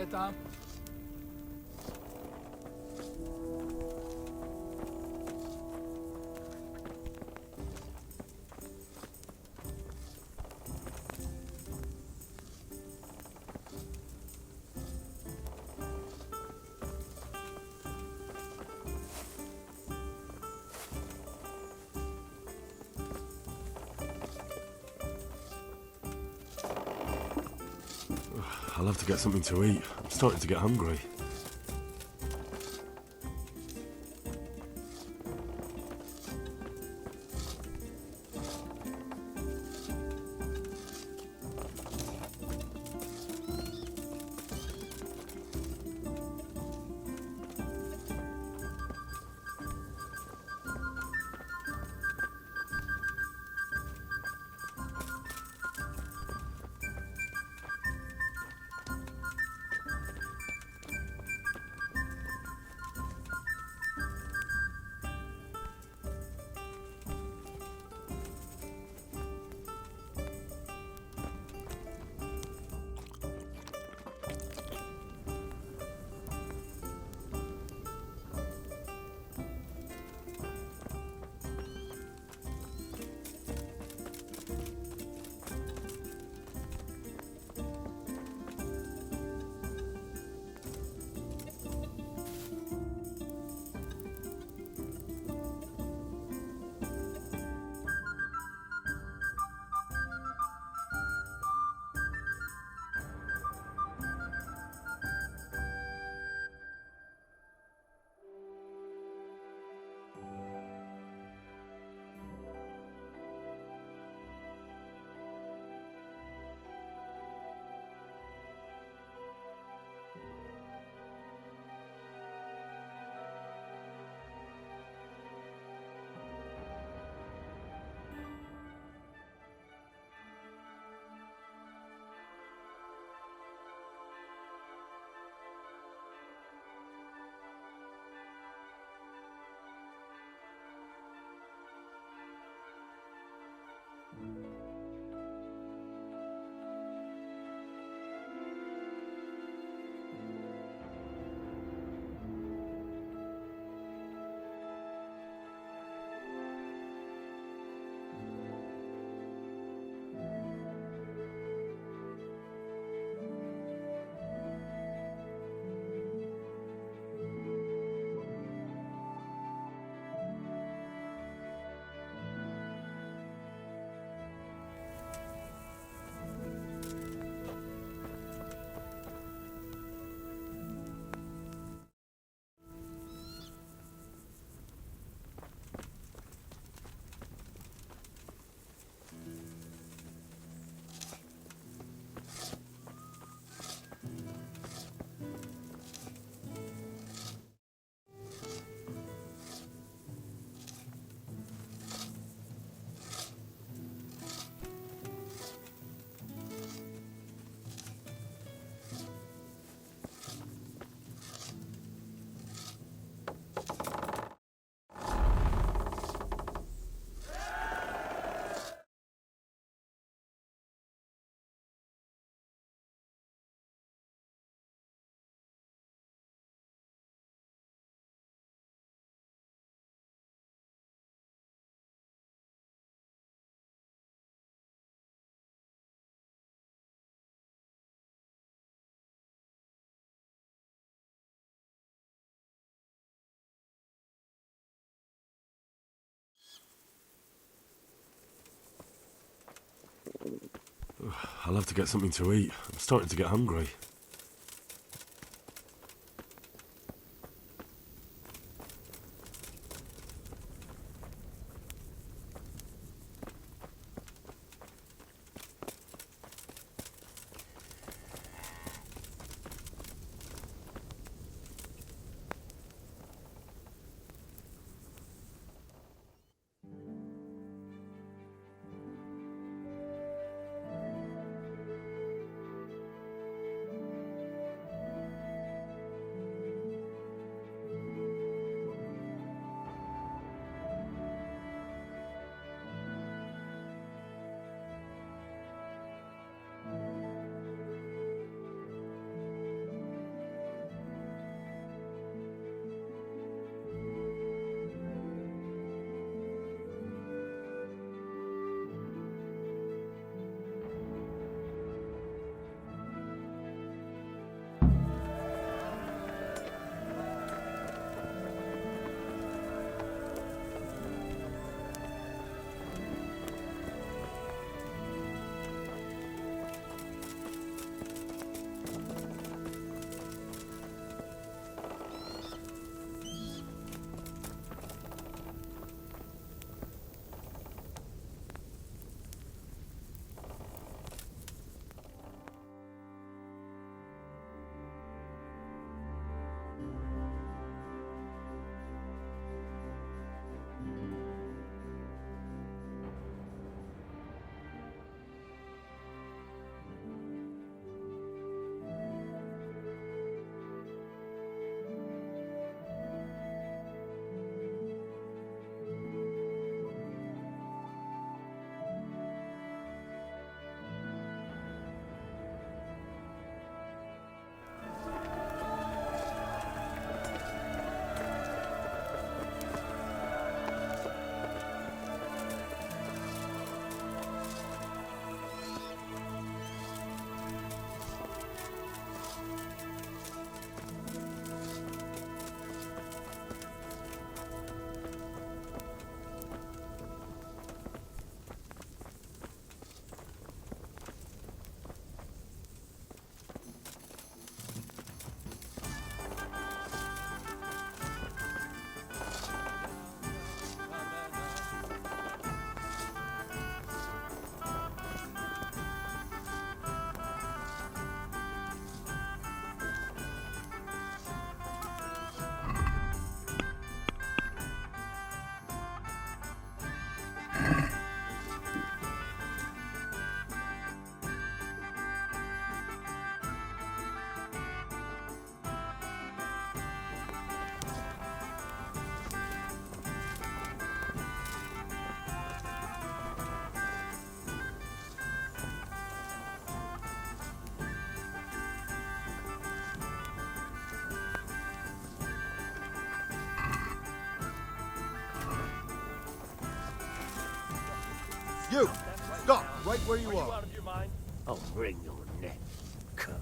Tom. I'll have to get something to eat. I'm starting to get hungry. I'll have to get something to eat. I'm starting to get hungry. You! Stop! Right where you are. I'll wring your neck, cur.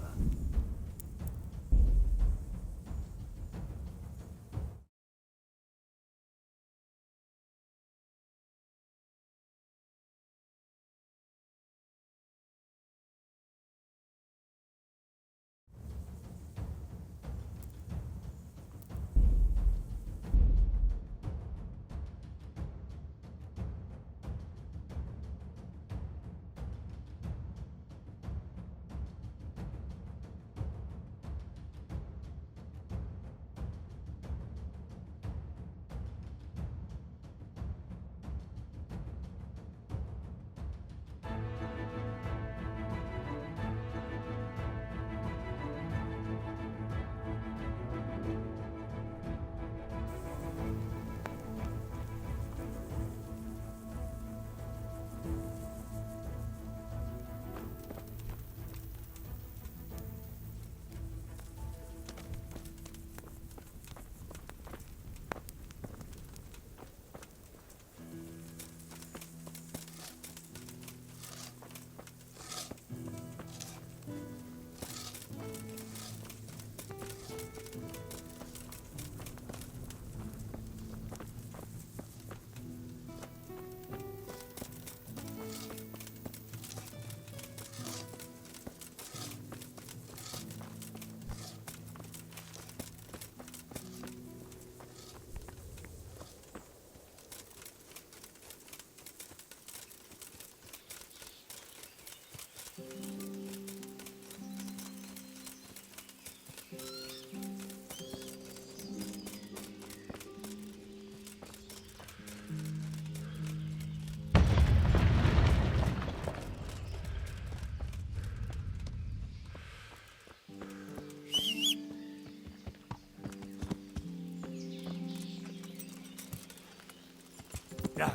Yeah.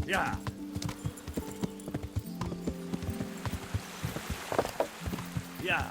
Yeah. Yeah.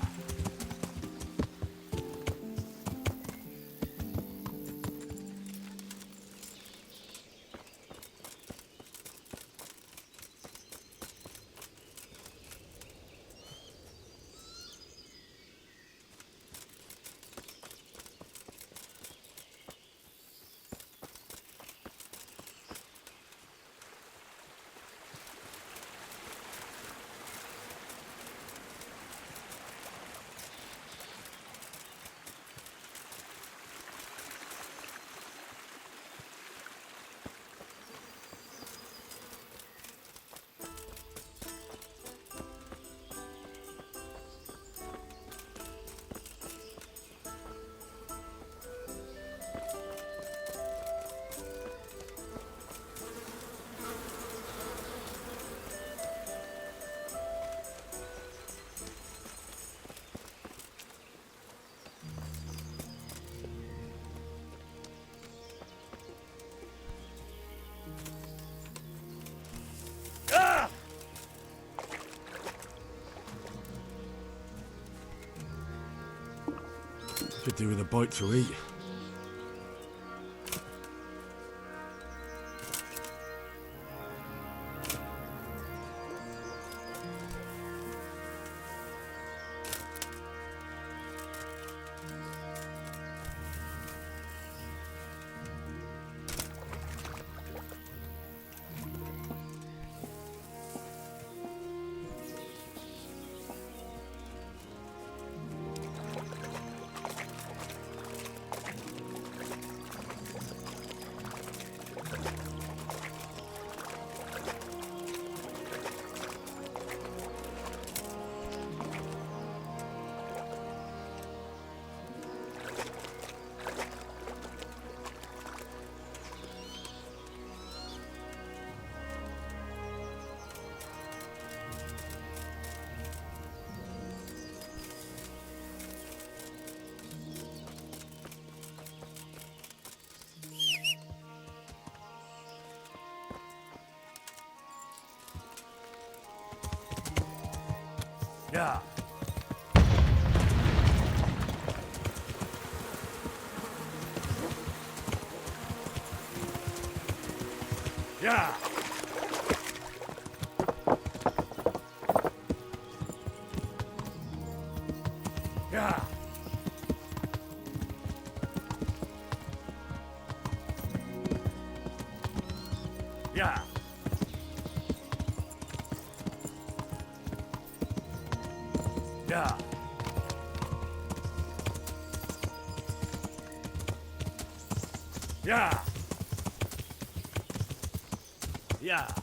Could do with a bite to eat. Yeah. Yeah. Yeah. Yeah. Yeah. Yeah. Yeah. Is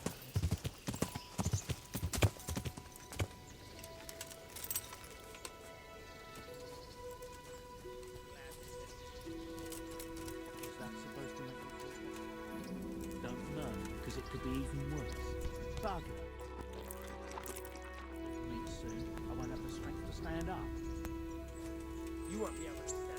that supposed to make you feel better? Don't know, because it could be even worse. Bargain. Me soon. I won't have the strength to stand up. You won't be able to stand up.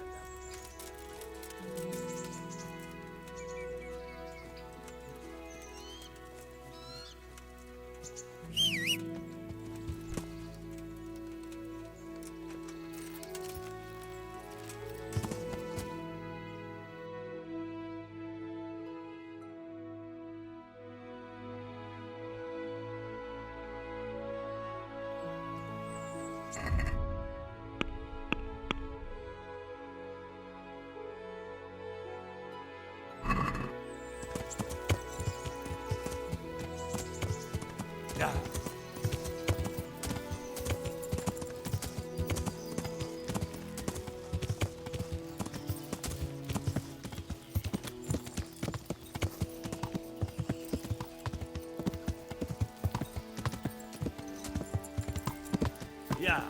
Yeah. Yeah.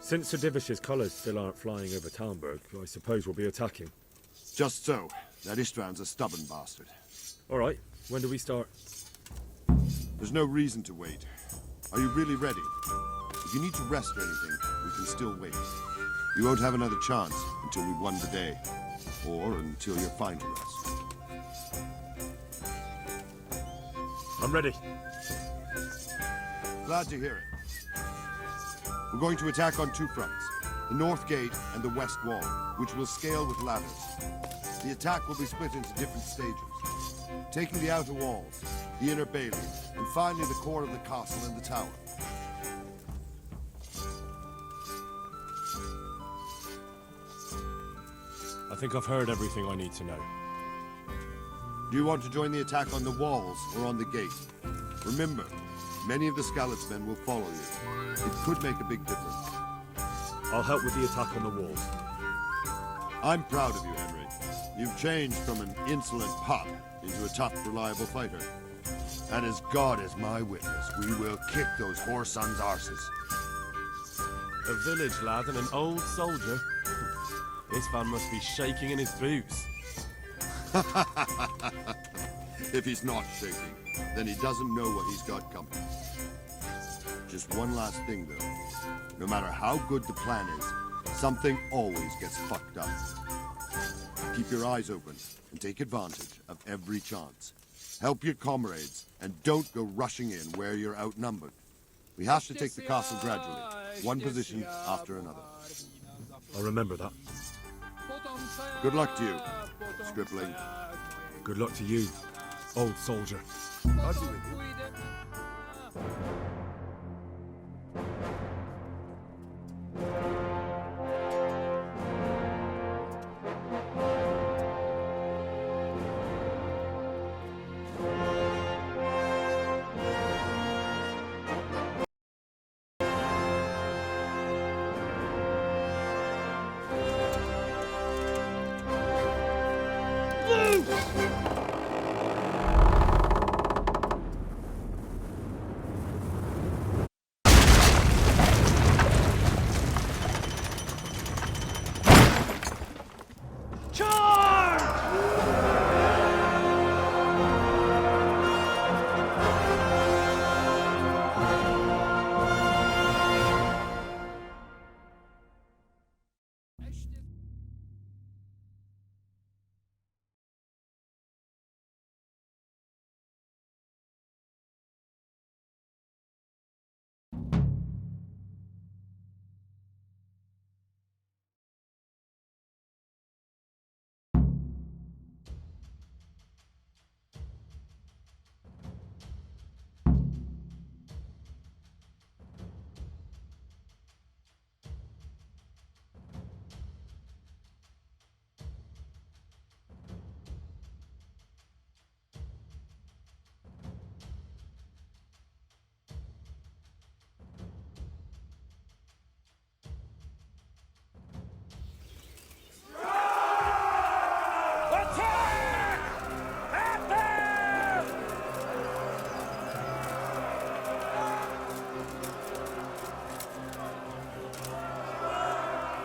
Since Sir Divish's colours still aren't flying over Talmberg, I suppose we'll be attacking. Just so. That Istvand's a stubborn bastard. All right, when do we start? There's no reason to wait. Are you really ready? If you need to rest or anything, we can still wait. You won't have another chance until we've won the day. Or until you're fine to rest. I'm ready. Glad to hear it. We're going to attack on two fronts. The north gate and the west wall, which will scale with ladders. The attack will be split into different stages. Taking the outer walls, the inner bailey, and finally the core of the castle and the tower. I think I've heard everything I need to know. Do you want to join the attack on the walls or on the gate? Remember, many of the Skalitz men will follow you. It could make a big difference. I'll help with the attack on the walls. I'm proud of you, Henry. You've changed from an insolent pup into a tough, reliable fighter. And as God is my witness, we will kick those whore sons' arses. A village lad and an old soldier. This man must be shaking in his boots. If he's not shaking, then he doesn't know what he's got coming. Just one last thing, though. No matter how good the plan is, something always gets fucked up. Keep your eyes open and take advantage of every chance. Help your comrades and don't go rushing in where you're outnumbered. We have to take the castle gradually, one position after another. I'll remember that. Good luck to you, Stripling. Good luck to you, old soldier. I'll be with you.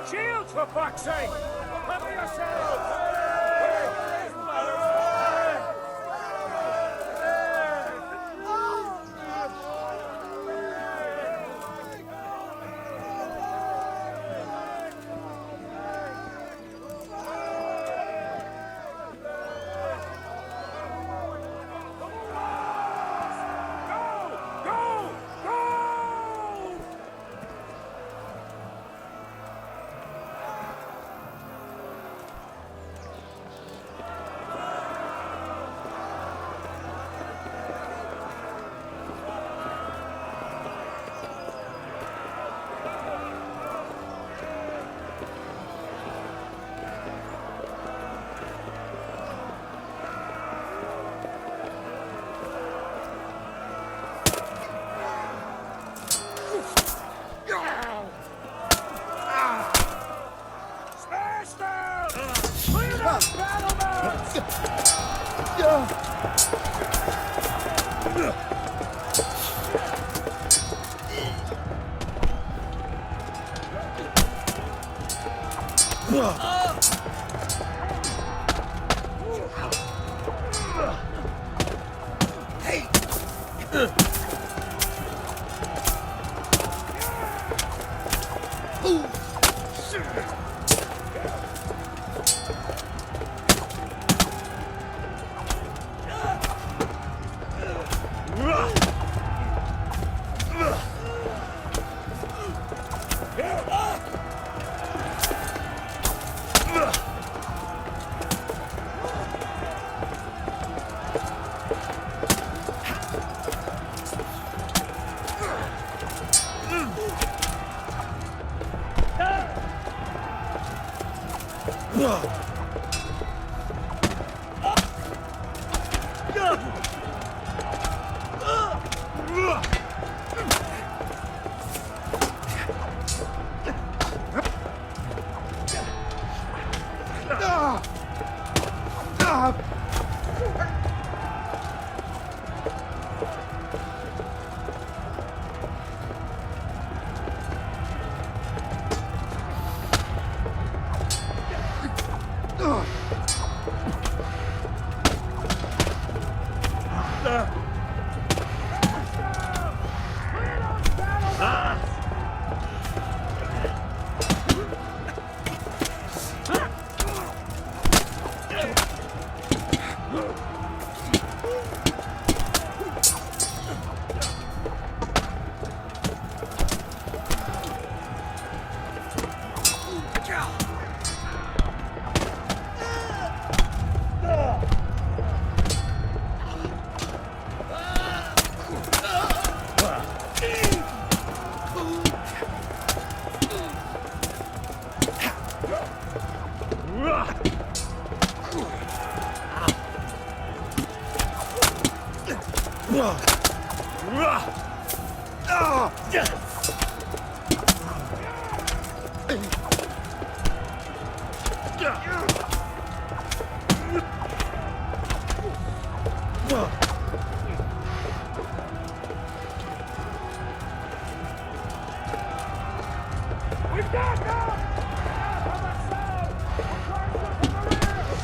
Shields, for fuck's sake! Cover yourselves! We've got them! From the south! We're trying to from the rear!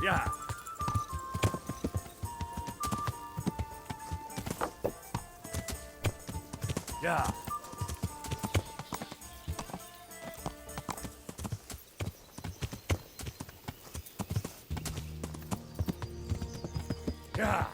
Yeah. Yeah. Yeah.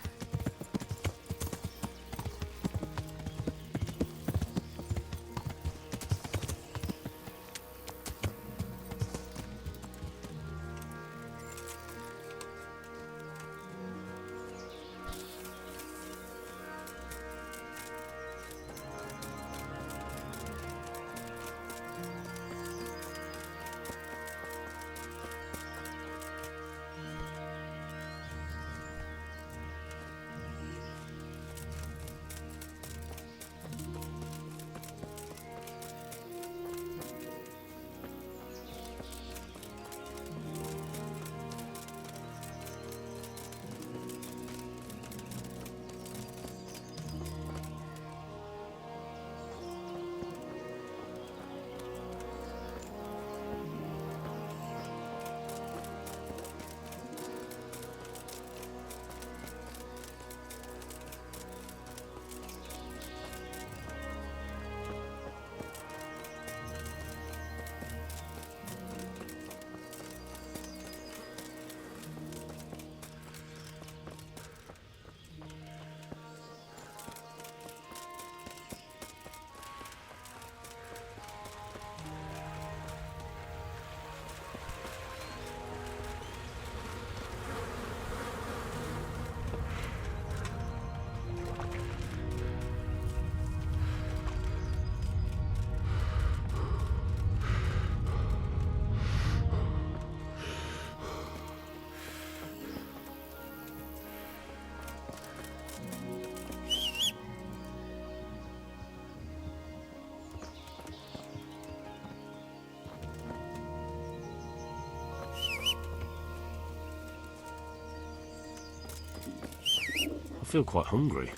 I feel quite hungry.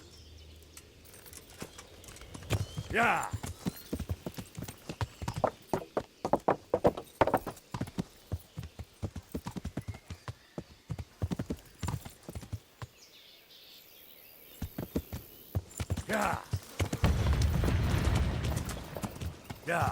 Yeah. Yeah. Yeah.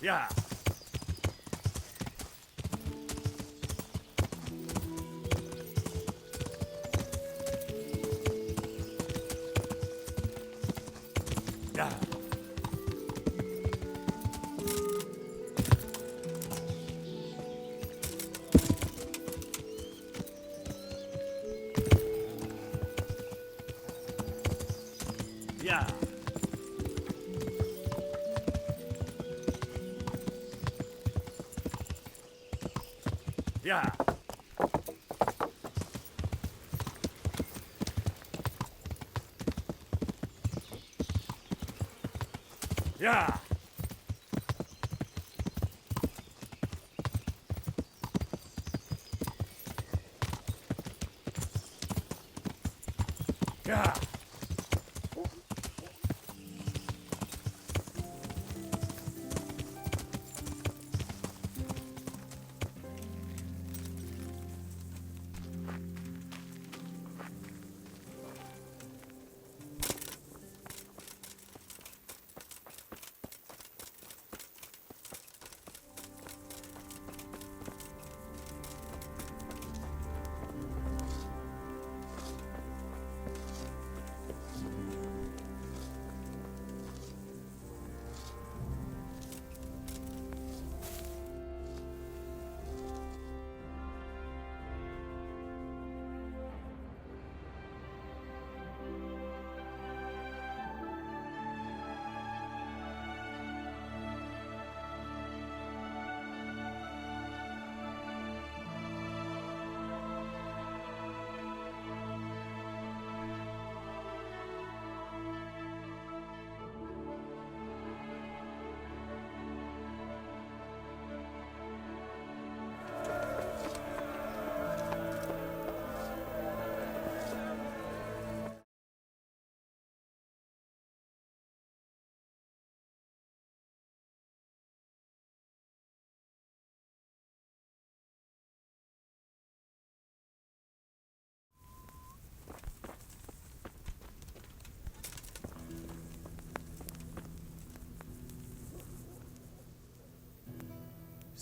Yeah. Yeah. Yeah. Yeah. Yeah. Yeah.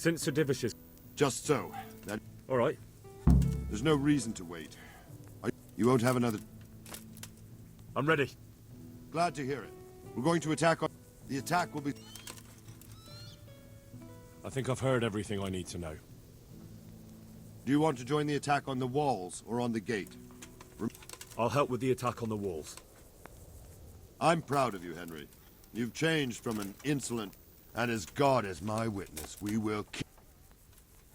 Since Sir Divish's... Just so. That All right. there's no reason to wait. You won't have another... I'm ready. Glad to hear it. We're going to attack on... The attack will be... I think I've heard everything I need to know. Do you want to join the attack on the walls or on the gate? I'll help with the attack on the walls. I'm proud of you, Henry. You've changed from an insolent... And as God is my witness, we will kill...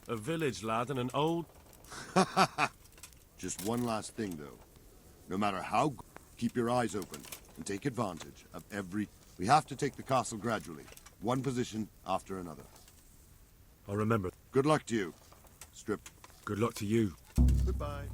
A village lad and an old... Just one last thing, though. No matter how... Keep your eyes open and take advantage of every... We have to take the castle gradually. One position after another. I'll remember. Good luck to you. Strip. Good luck to you. Goodbye.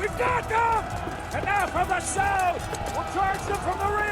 We've got them! And now from the south! We'll charge them from the rear!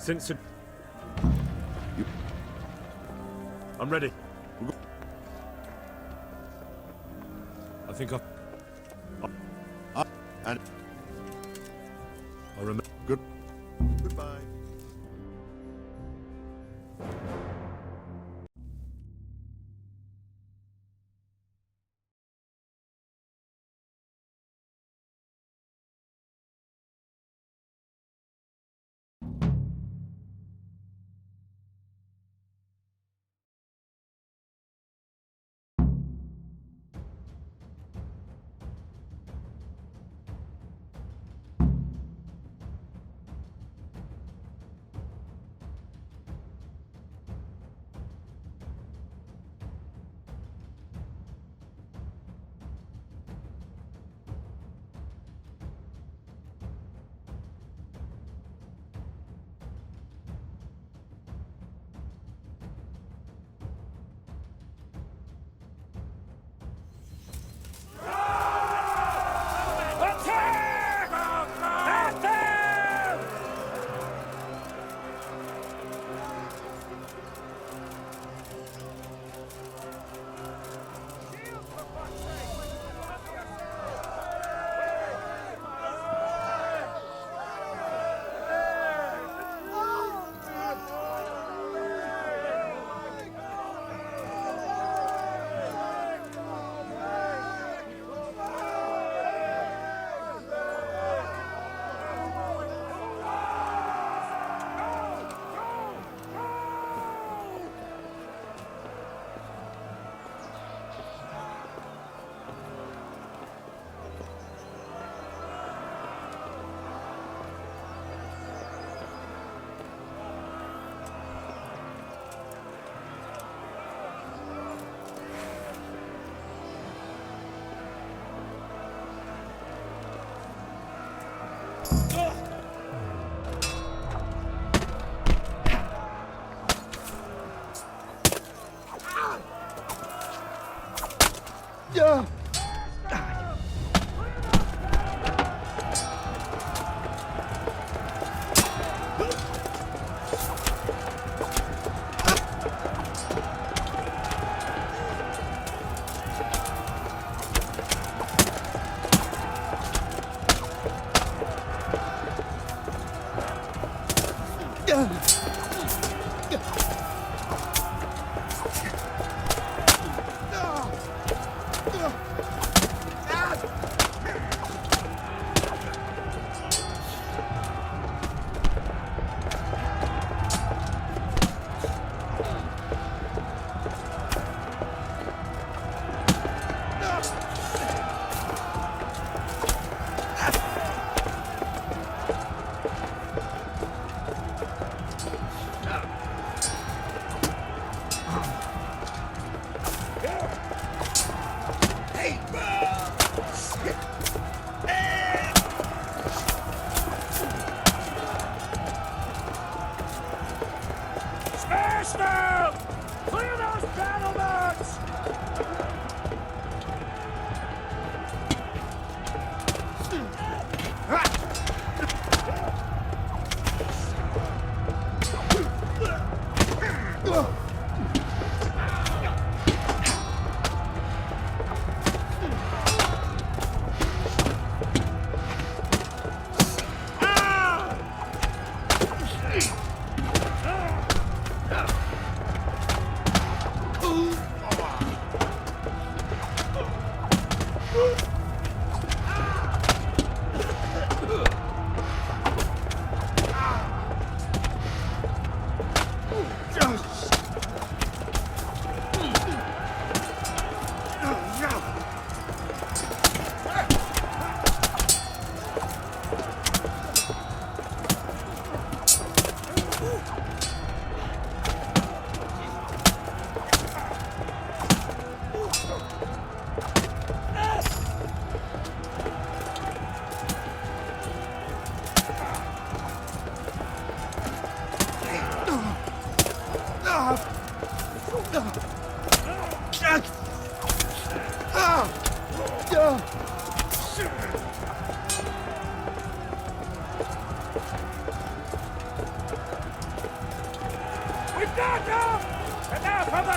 Since You- I'm ready. I think And I'll remember. goodbye. Attack! At them! Smash them! Clear those battlements!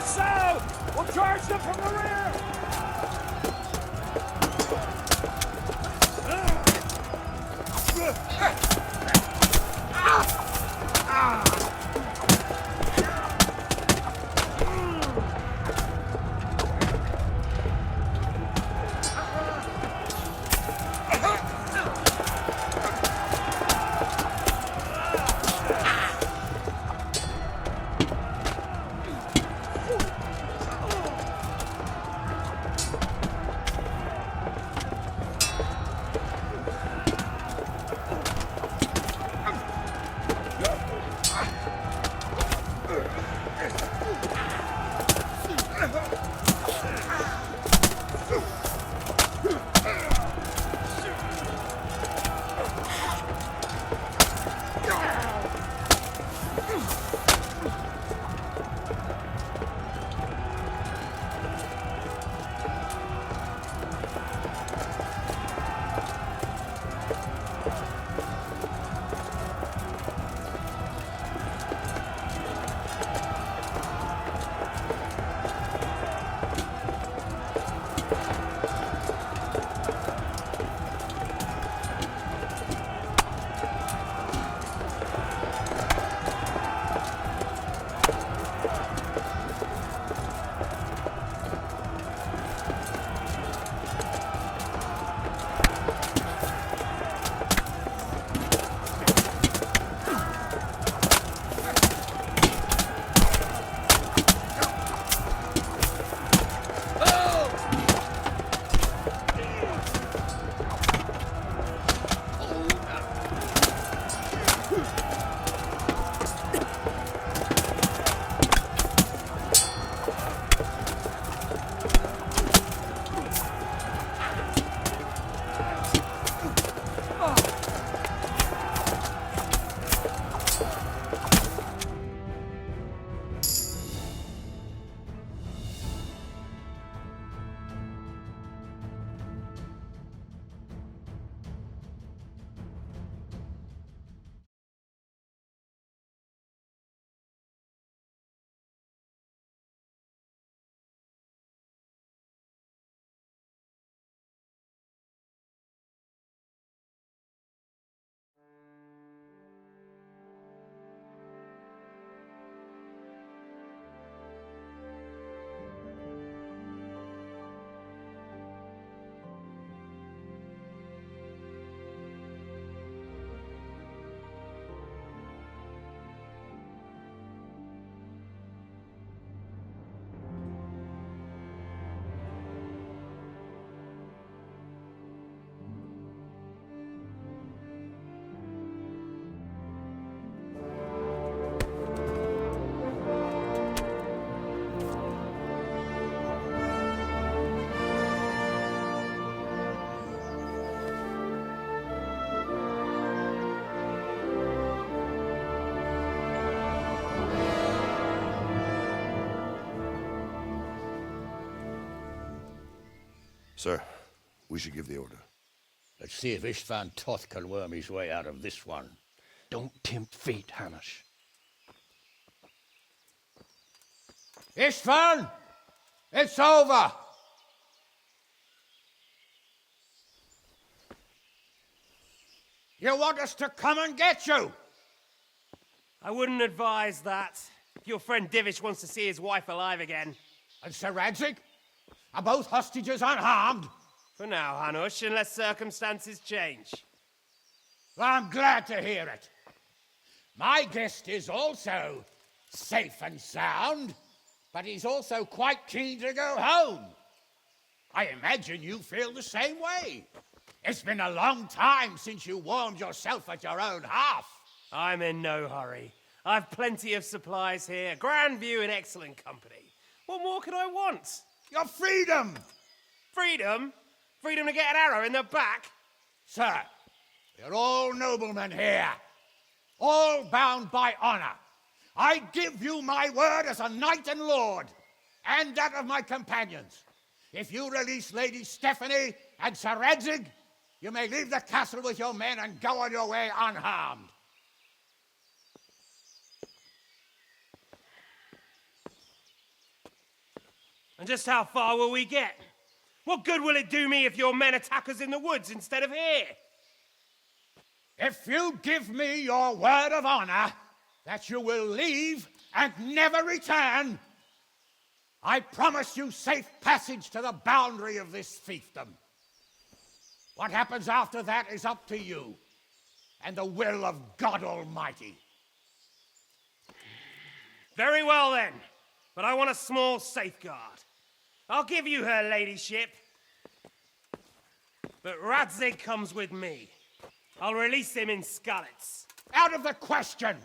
south! We'll charge them from the rear! Sir, we should give the order. Let's see if Istvan Toth can worm his way out of this one. Don't tempt fate, Hamish. Istvan! It's over! You want us to come and get you? I wouldn't advise that. If your friend Divish wants to see his wife alive again. And Sir Radzig? Are both hostages unharmed? For now, Hanush, unless circumstances change. Well, I'm glad to hear it. My guest is also safe and sound, but he's also quite keen to go home. I imagine you feel the same way. It's been a long time since you warmed yourself at your own hearth. I'm in no hurry. I've plenty of supplies here, grand view and excellent company. What more could I want? Your freedom! Freedom? Freedom to get an arrow in the back? Sir, you're all noblemen here, all bound by honor. I give you my word as a knight and lord, and that of my companions. If you release Lady Stephanie and Sir Radzig, you may leave the castle with your men and go on your way unharmed. And just how far will we get? What good will it do me if your men attack us in the woods instead of here? If you give me your word of honor that you will leave and never return, I promise you safe passage to the boundary of this fiefdom. What happens after that is up to you and the will of God Almighty. Very well then, but I want a small safeguard. I'll give you her ladyship, but Radzig comes with me. I'll release him in Skalitz. Out of the question!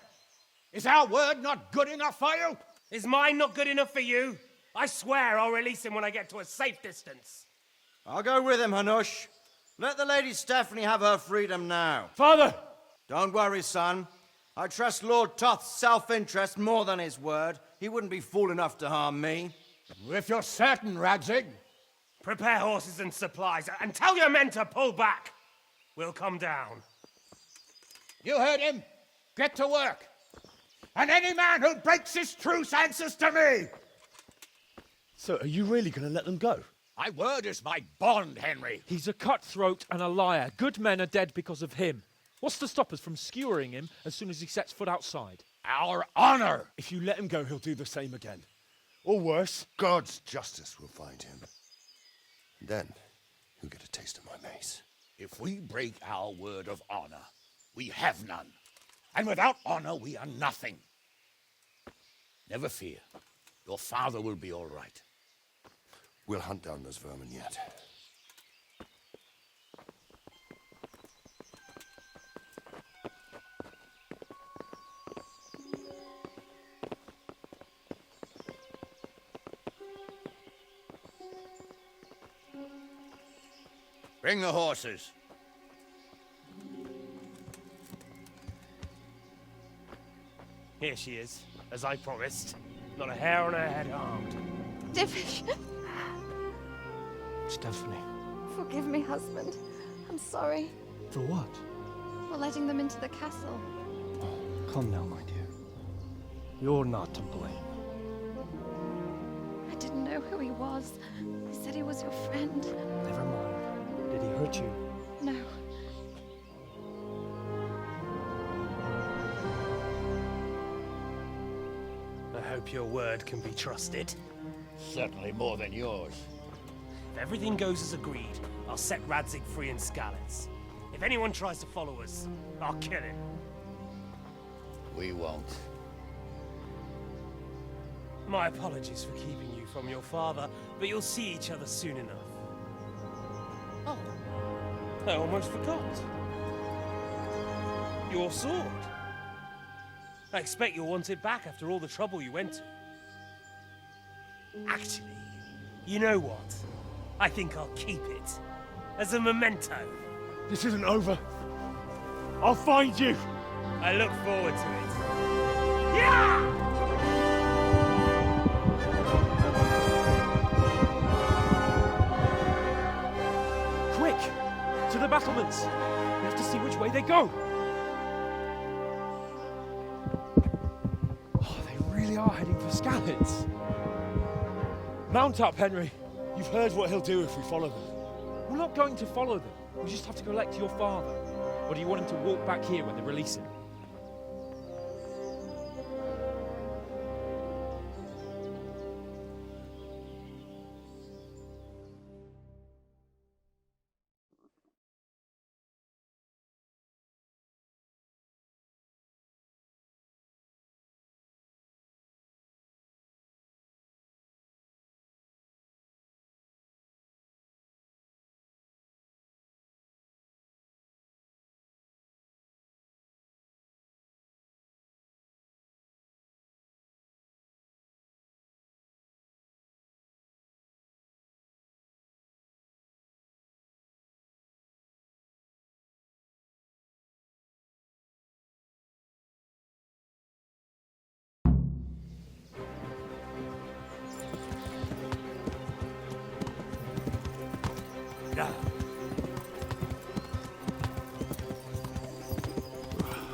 Is our word not good enough for you? Is mine not good enough for you? I swear I'll release him when I get to a safe distance. I'll go with him, Hanush. Let the Lady Stephanie have her freedom now. Father! Don't worry, son. I trust Lord Toth's self-interest more than his word. He wouldn't be fool enough to harm me. If you're certain, Radzig. Prepare horses and supplies, and tell your men to pull back. We'll come down. You heard him. Get to work. And any man who breaks this truce answers to me. So, are you really going to let them go? My word is my bond, Henry. He's a cutthroat and a liar. Good men are dead because of him. What's to stop us from skewering him as soon as he sets foot outside? Our honor. If you let him go, he'll do the same again. Or worse. God's justice will find him. Then he'll get a taste of my mace. If we break our word of honor, we have none. And without honor, we are nothing. Never fear. Your father will be all right. We'll hunt down those vermin yet. Bring the horses. Here she is, as I promised. Not a hair on her head harmed. Divish, Stephanie. forgive me, husband. I'm sorry For what? for letting them into the castle. Come now, my dear. You're not to blame. I didn't know who he was. He said he was your friend. Never mind. Did he hurt you? No. I hope your word can be trusted. Certainly more than yours. If everything goes as agreed, I'll set Radzig free in Skalitz. If anyone tries to follow us, I'll kill him. We won't. My apologies for keeping you from your father, but you'll see each other soon enough. Oh, I almost forgot. Your sword. I expect you'll want it back after all the trouble you went to. Actually, you know what? I think I'll keep it. As a memento. This isn't over. I'll find you. I look forward to it. Yeah! Quick! To the battlements! We have to see which way they go! Oh, they really are heading for Skalitz. Mount up, Henry. You've heard what he'll do if we follow them. We're not going to follow them. We just have to collect your father. Or do you want him to walk back here when they release him?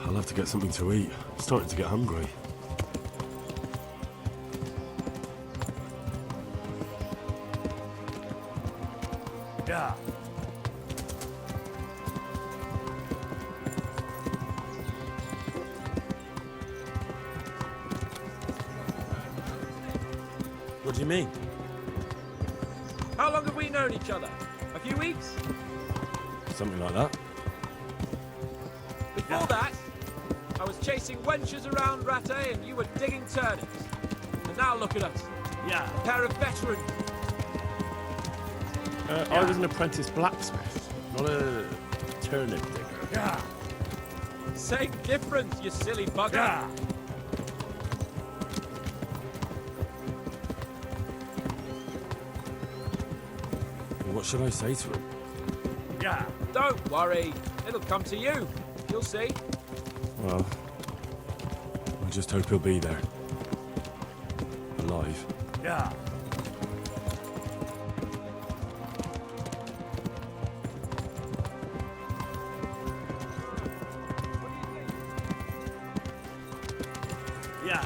I'll have to get something to eat. I'm starting to get hungry. Yeah. What do you mean? How long have we known each other? A few weeks? Something like that. Before that, I was chasing wenches around Rattay and you were digging turnips. And now look at us. Yeah. A pair of veterans. I was an apprentice blacksmith, not a turnip digger. Yeah. Same difference, you silly bugger. Yeah. What should I say to him? Yeah. Don't worry. It'll come to you. You'll see. Well, I just hope he'll be there. Alive. Yeah. Yeah.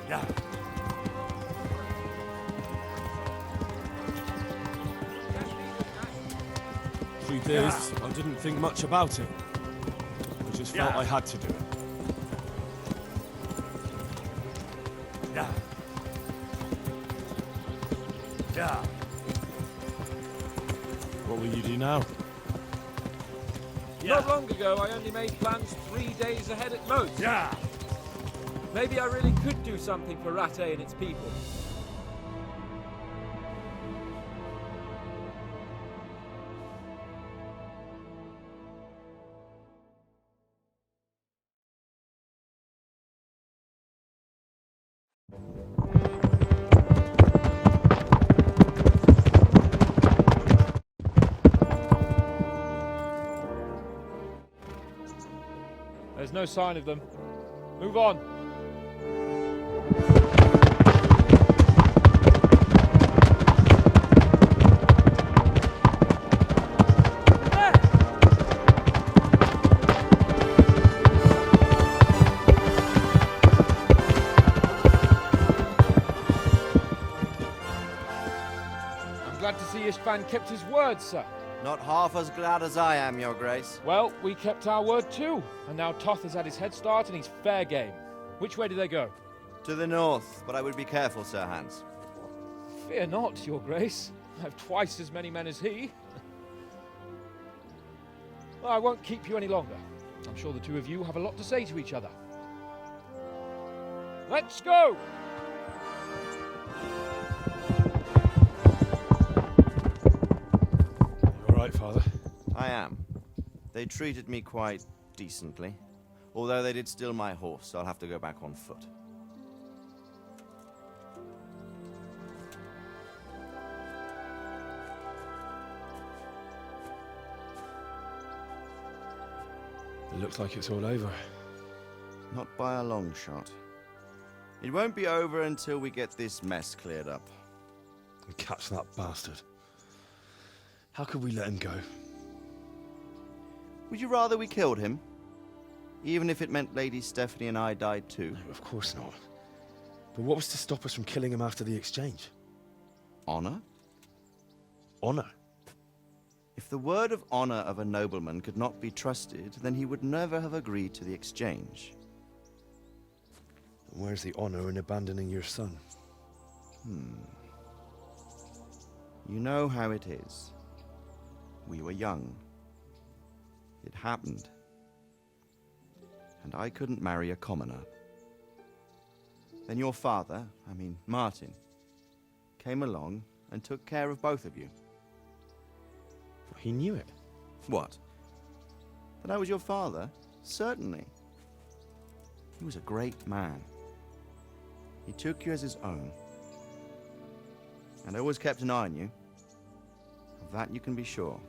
Yeah. Truth is, I didn't think much about it. I just felt I had to do it. Yeah. Yeah. What will you do now? Not long ago, I only made plans 3 days ahead at most. Yeah. Maybe I really could do something for Rattay and its people. There's no sign of them. Move on. I'm glad to see Ishvan kept his word, sir. Not half as glad as I am, Your Grace. Well, we kept our word too. And now Toth has had his head start and he's fair game. Which way do they go? To the north, but I would be careful, Sir Hans. Fear not, Your Grace. I have twice as many men as he. Well, I won't keep you any longer. I'm sure the two of you have a lot to say to each other. Let's go! All right, Father. I am. They treated me quite decently. Although they did steal my horse, so I'll have to go back on foot. It looks like it's all over. Not by a long shot. It won't be over until we get this mess cleared up. And catch that bastard. How could we let him go? Would you rather we killed him? Even if it meant Lady Stephanie and I died too? No, of course not. But what was to stop us from killing him after the exchange? Honor? Honor? If the word of honor of a nobleman could not be trusted, then he would never have agreed to the exchange. Where's the honor in abandoning your son? You know how it is. We were young. It happened. And I couldn't marry a commoner. Then your father, Martin, came along and took care of both of you. He knew it. What? That I was your father? Certainly. He was a great man. He took you as his own. And always kept an eye on you. Of that you can be sure.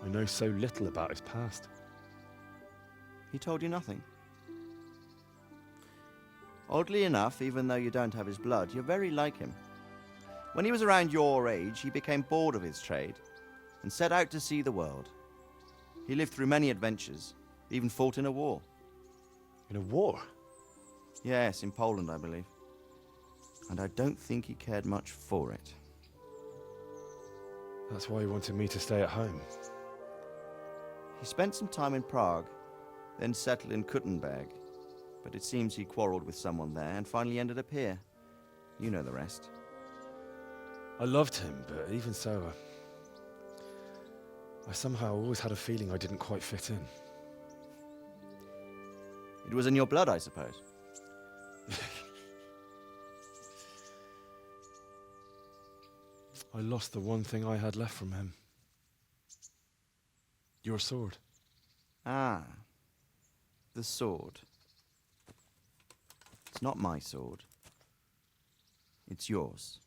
I know so little about his past. He told you nothing. Oddly enough, even though you don't have his blood, you're very like him. When he was around your age, he became bored of his trade and set out to see the world. He lived through many adventures, even fought in a war. In a war? Yes, in Poland, I believe. And I don't think he cared much for it. That's why he wanted me to stay at home. He spent some time in Prague, then settled in Kuttenberg. But it seems he quarreled with someone there and finally ended up here. You know the rest. I loved him, but even so, I somehow always had a feeling I didn't quite fit in. It was in your blood, I suppose. I lost the one thing I had left from him. Your sword. Ah, the sword. It's not my sword. It's yours.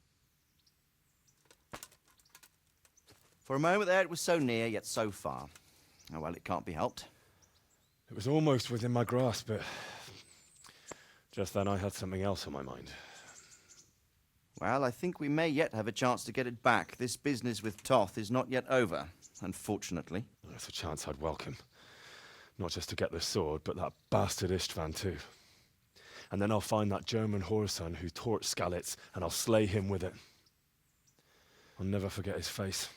For a moment there, it was so near, yet so far. Oh, well, it can't be helped. It was almost within my grasp, but just then I had something else on my mind. Well, I think we may yet have a chance to get it back. This business with Toth is not yet over, unfortunately. That's a chance I'd welcome. Not just to get the sword, but that bastard Istvan too. And then I'll find that German whoreson who torched Skalitz, and I'll slay him with it. I'll never forget his face.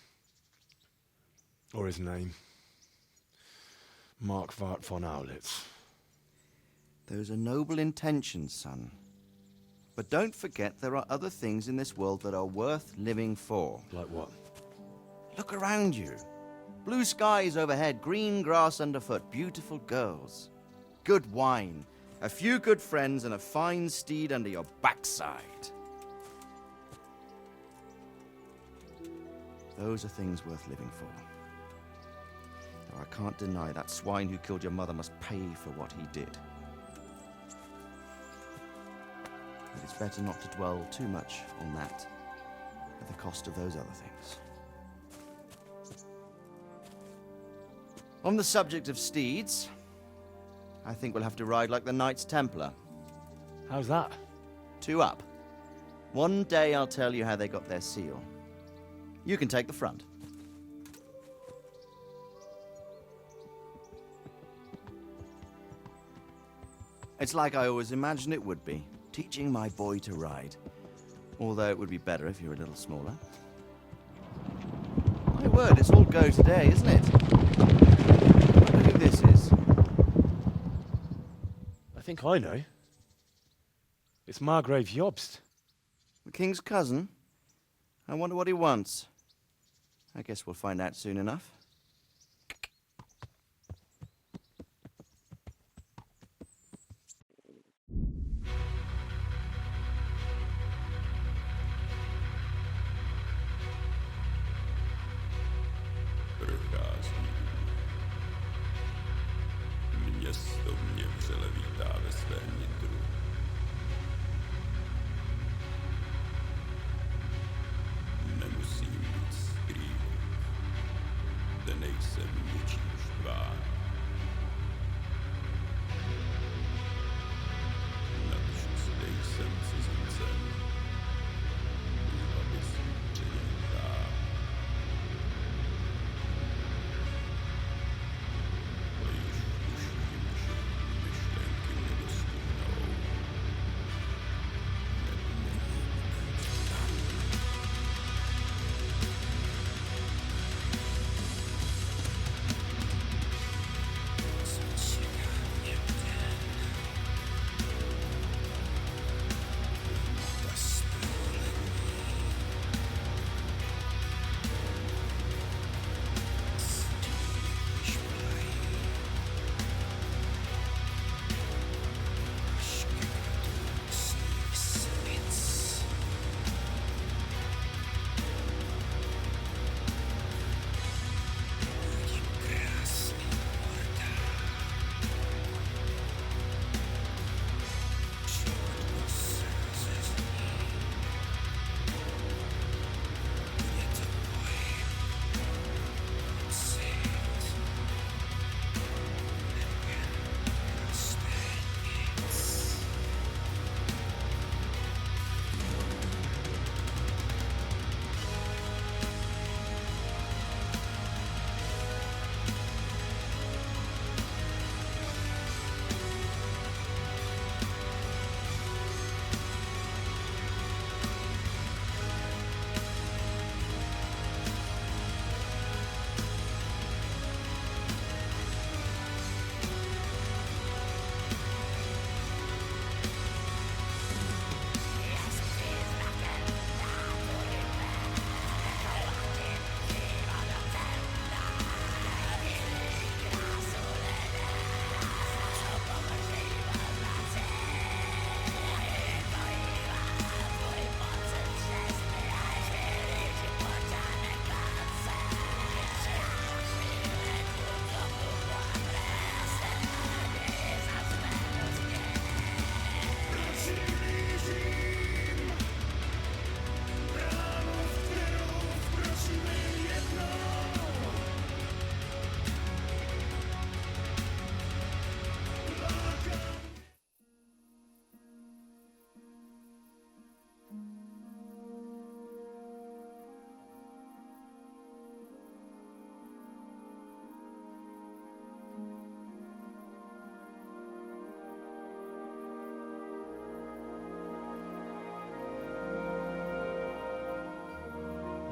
Or his name. Markwart von Aulitz. Those are noble intentions, son. But don't forget there are other things in this world that are worth living for. Like what? Look around you. Blue skies overhead, green grass underfoot, beautiful girls. Good wine, a few good friends, and a fine steed under your backside. Those are things worth living for. Though I can't deny that swine who killed your mother must pay for what he did. But it's better not to dwell too much on that at the cost of those other things. On the subject of steeds, I think we'll have to ride like the Knights Templar. How's that? 2 up. One day I'll tell you how they got their seal. You can take the front. It's like I always imagined it would be, teaching my boy to ride. Although it would be better if you were a little smaller. My word, it's all go today, isn't it? I wonder who this is. I think I know. It's Margrave Jobst. The king's cousin? I wonder what he wants. I guess we'll find out soon enough. Město mě vřele vítá ve svém nitru. Nemusím nic skrývat.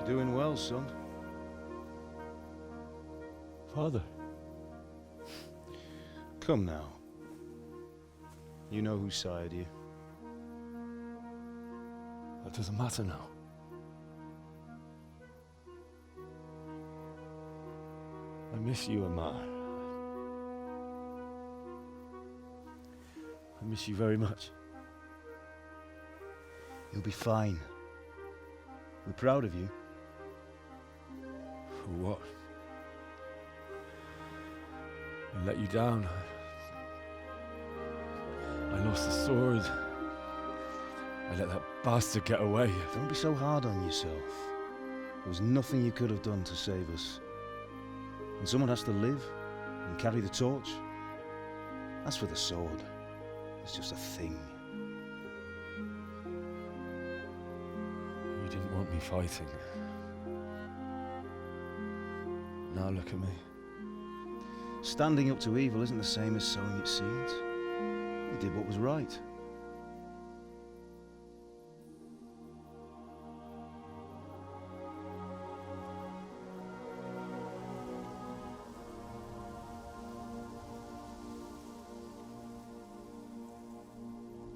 doing well, son. Father. Come now. You know who sired you. That doesn't matter now. I miss you, Amar. I miss you very much. You'll be fine. We're proud of you. For what? I let you down. I lost the sword. I let that bastard get away. Don't be so hard on yourself. There was nothing you could have done to save us. And someone has to live and carry the torch. As for the sword, it's just a thing. You didn't want me fighting. Now look at me. Standing up to evil isn't the same as sowing its seeds. You did what was right.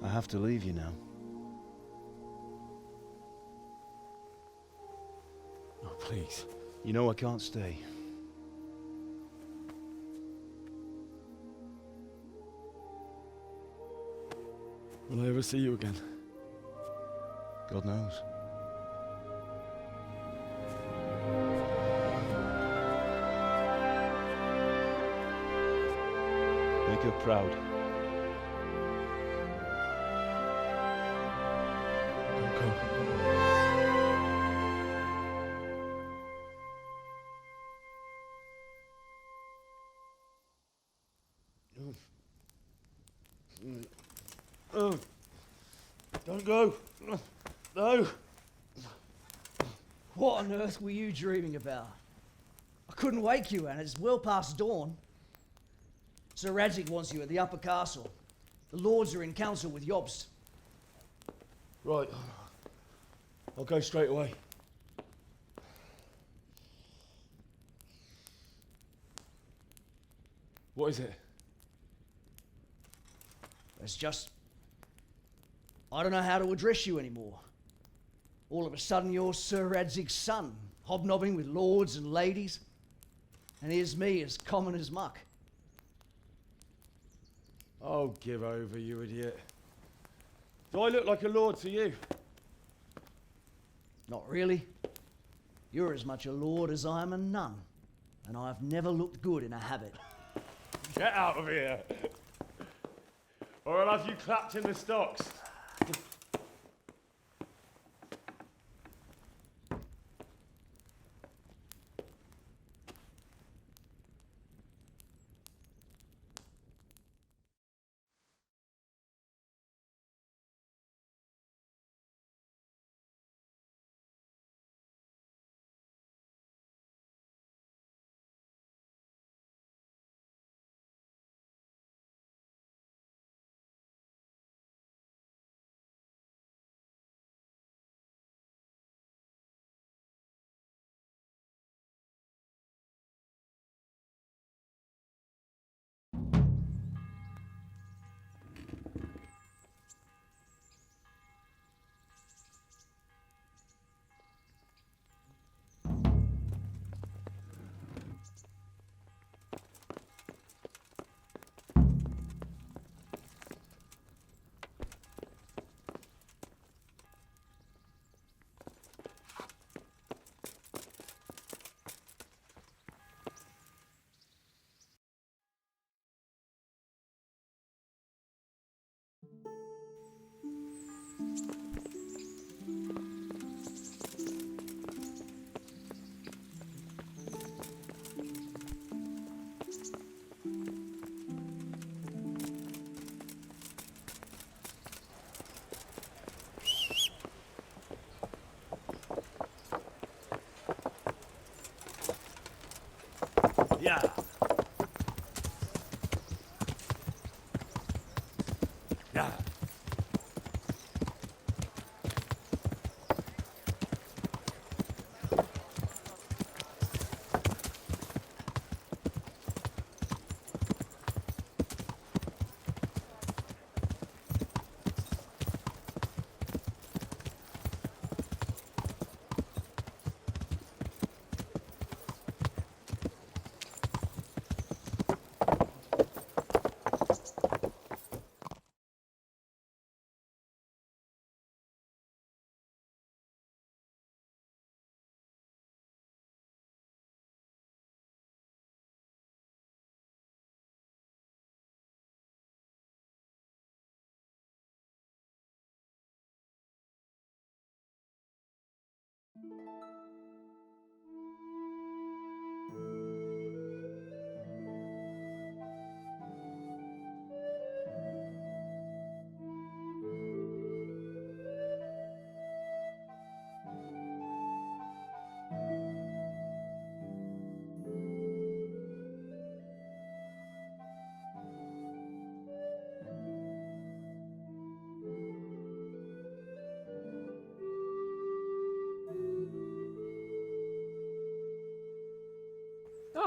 I have to leave you now. Oh, please. You know I can't stay. Will I ever see you again? God knows. Make her proud. Don't go. Oh, don't go. No. What on earth were you dreaming about? I couldn't wake you, and it's well past dawn. Sir Radzig wants you at the upper castle. The lords are in council with Jobst. Right. I'll go straight away. What is it? It's just... I don't know how to address you anymore. All of a sudden you're Sir Radzig's son, hobnobbing with lords and ladies. And here's me, as common as muck. Oh, give over, you idiot. Do I look like a lord to you? Not really. You're as much a lord as I am a nun. And I've never looked good in a habit. Get out of here! Or I'll have you clapped in the stocks.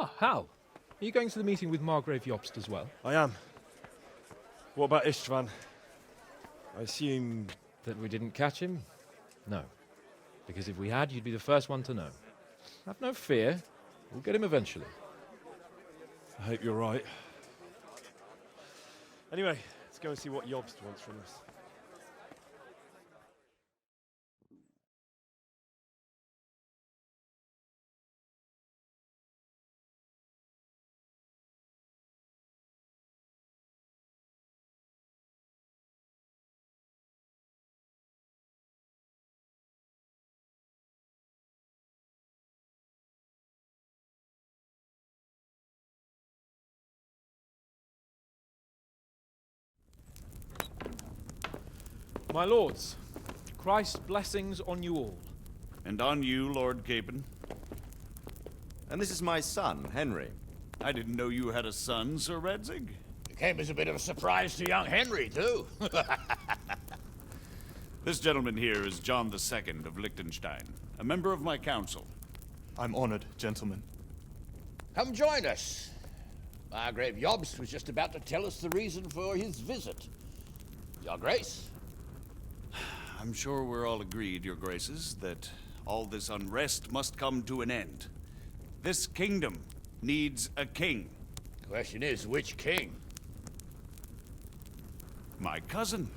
Ah, Hal. Are you going to the meeting with Margrave Jobst as well? I am. What about Istvan? I assume... That we didn't catch him? No. Because if we had, you'd be the first one to know. Have no fear. We'll get him eventually. I hope you're right. Anyway, let's go and see what Jobst wants from us. My lords, Christ's blessings on you all. And on you, Lord Capon. And this is my son, Henry. I didn't know you had a son, Sir Redzig. It came as a bit of a surprise to young Henry, too. This gentleman here is John II of Liechtenstein, a member of my council. I'm honored, gentlemen. Come join us. Margrave Jobst was just about to tell us the reason for his visit. Your Grace? I'm sure we're all agreed, Your Graces, that all this unrest must come to an end. This kingdom needs a king. Question is, which king? My cousin,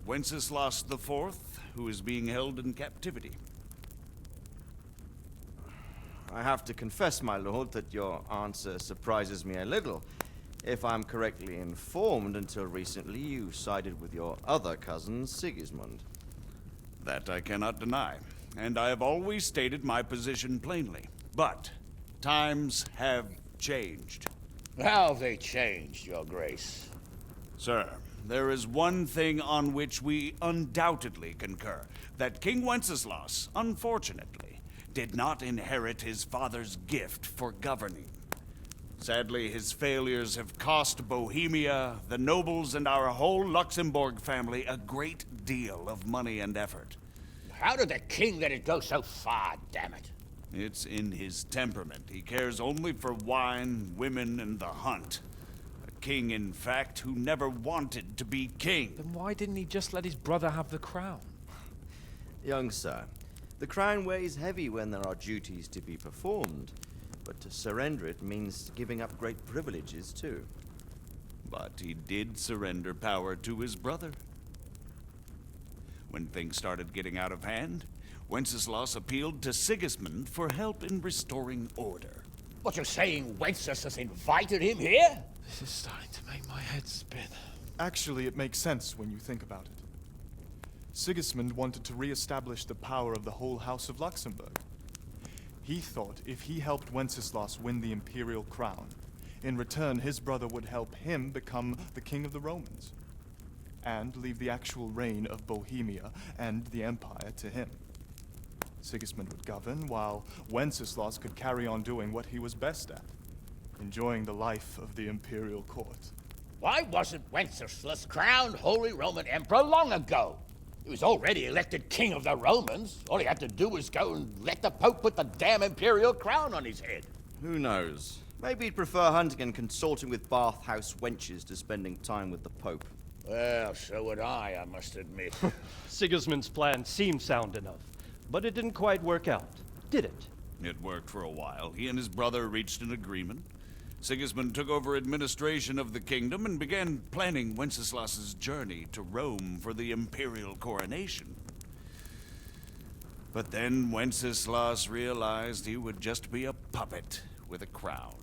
Wenceslas IV, who is being held in captivity. I have to confess, my lord, that your answer surprises me a little. If I'm correctly informed, until recently you sided with your other cousin, Sigismund. That I cannot deny, and I have always stated my position plainly. But times have changed. How have they changed, Your Grace? Sir, there is one thing on which we undoubtedly concur. That King Wenceslas, unfortunately, did not inherit his father's gift for governing. Sadly, his failures have cost Bohemia, the nobles, and our whole Luxembourg family a great deal of money and effort. How did the king let it go so far, damn it? It's in his temperament. He cares only for wine, women, and the hunt. A king, in fact, who never wanted to be king. Then why didn't he just let his brother have the crown? Young sir, the crown weighs heavy when there are duties to be performed. But to surrender it means giving up great privileges, too. But he did surrender power to his brother. When things started getting out of hand, Wenceslas appealed to Sigismund for help in restoring order. What, you're saying Wenceslas invited him here? This is starting to make my head spin. Actually, it makes sense when you think about it. Sigismund wanted to re-establish the power of the whole House of Luxembourg. He thought if he helped Wenceslas win the imperial crown, in return his brother would help him become the king of the Romans, and leave the actual reign of Bohemia and the empire to him. Sigismund would govern, while Wenceslas could carry on doing what he was best at, enjoying the life of the imperial court. Why wasn't Wenceslas crowned Holy Roman Emperor long ago? He was already elected king of the Romans. All he had to do was go and let the Pope put the damn imperial crown on his head. Who knows? Maybe he'd prefer hunting and consorting with bathhouse wenches to spending time with the Pope. Well, so would I must admit. Sigismund's plan seemed sound enough, but it didn't quite work out, did it? It worked for a while. He and his brother reached an agreement. Sigismund took over administration of the kingdom and began planning Wenceslas's journey to Rome for the imperial coronation. But then Wenceslas realized he would just be a puppet with a crown.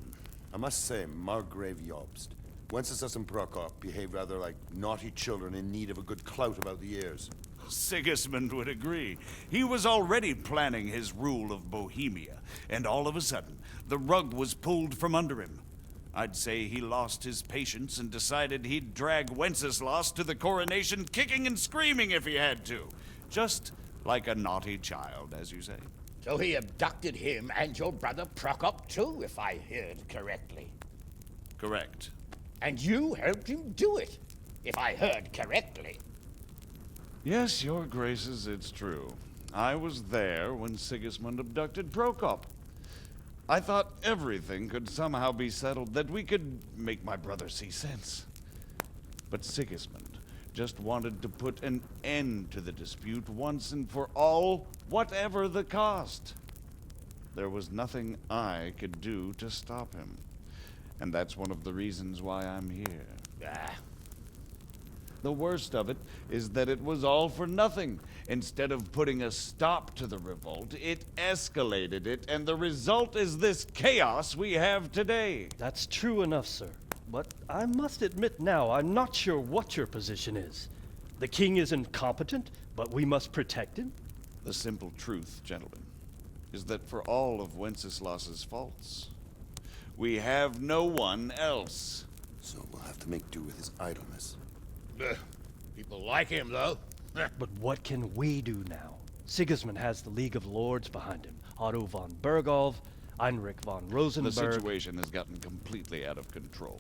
I must say, Margrave Jobst, Wenceslas and Prokop behave rather like naughty children in need of a good clout about the ears. Sigismund would agree. He was already planning his rule of Bohemia, and all of a sudden, the rug was pulled from under him. I'd say he lost his patience and decided he'd drag Wenceslas to the coronation kicking and screaming if he had to. Just like a naughty child, as you say. So he abducted him and your brother Prokop too, if I heard correctly. Correct. And you helped him do it, if I heard correctly. Yes, your graces, it's true. I was there when Sigismund abducted Prokop. I thought everything could somehow be settled, that we could make my brother see sense. But Sigismund just wanted to put an end to the dispute once and for all, whatever the cost. There was nothing I could do to stop him. And that's one of the reasons why I'm here. The worst of it is that it was all for nothing. Instead of putting a stop to the revolt, it escalated it, and the result is this chaos we have today. That's true enough, sir. But I must admit now, I'm not sure what your position is. The king is incompetent, but we must protect him? The simple truth, gentlemen, is that for all of Wenceslas's faults, we have no one else. So we'll have to make do with his idleness. People like him, though. But what can we do now? Sigismund has the League of Lords behind him. Otto von Bergolf, Heinrich von Rosenberg. The situation has gotten completely out of control.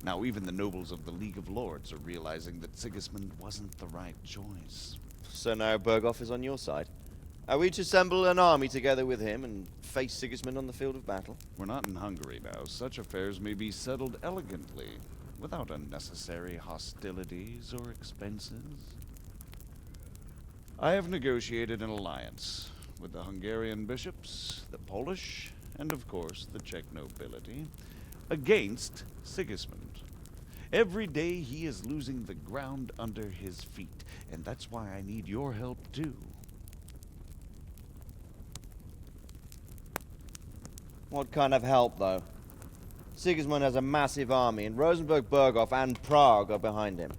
Now even the nobles of the League of Lords are realizing that Sigismund wasn't the right choice. So now Bergolf is on your side? Are we to assemble an army together with him and face Sigismund on the field of battle? We're not in Hungary now. Such affairs may be settled elegantly, without unnecessary hostilities or expenses. I have negotiated an alliance with the Hungarian bishops, the Polish, and of course the Czech nobility, against Sigismund. Every day he is losing the ground under his feet, and that's why I need your help too. What kind of help, though? Sigismund has a massive army, and Rosenberg, Berghof, and Prague are behind him.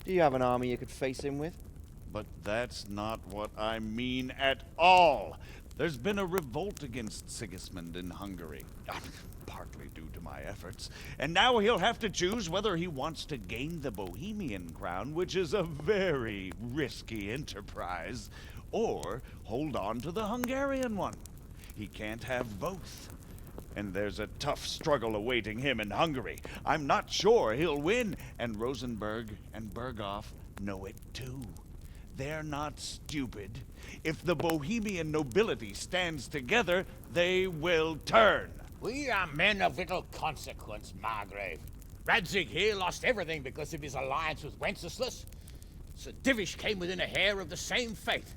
Do you have an army you could face him with? But that's not what I mean at all. There's been a revolt against Sigismund in Hungary, partly due to my efforts, and now he'll have to choose whether he wants to gain the Bohemian crown, which is a very risky enterprise, or hold on to the Hungarian one. He can't have both. And there's a tough struggle awaiting him in Hungary. I'm not sure he'll win, and Rosenberg and Berghof know it too. They're not stupid. If the Bohemian nobility stands together, they will turn. We are men of little consequence, Margrave. Radzig here lost everything because of his alliance with Wenceslas. Sir Divish came within a hair of the same fate.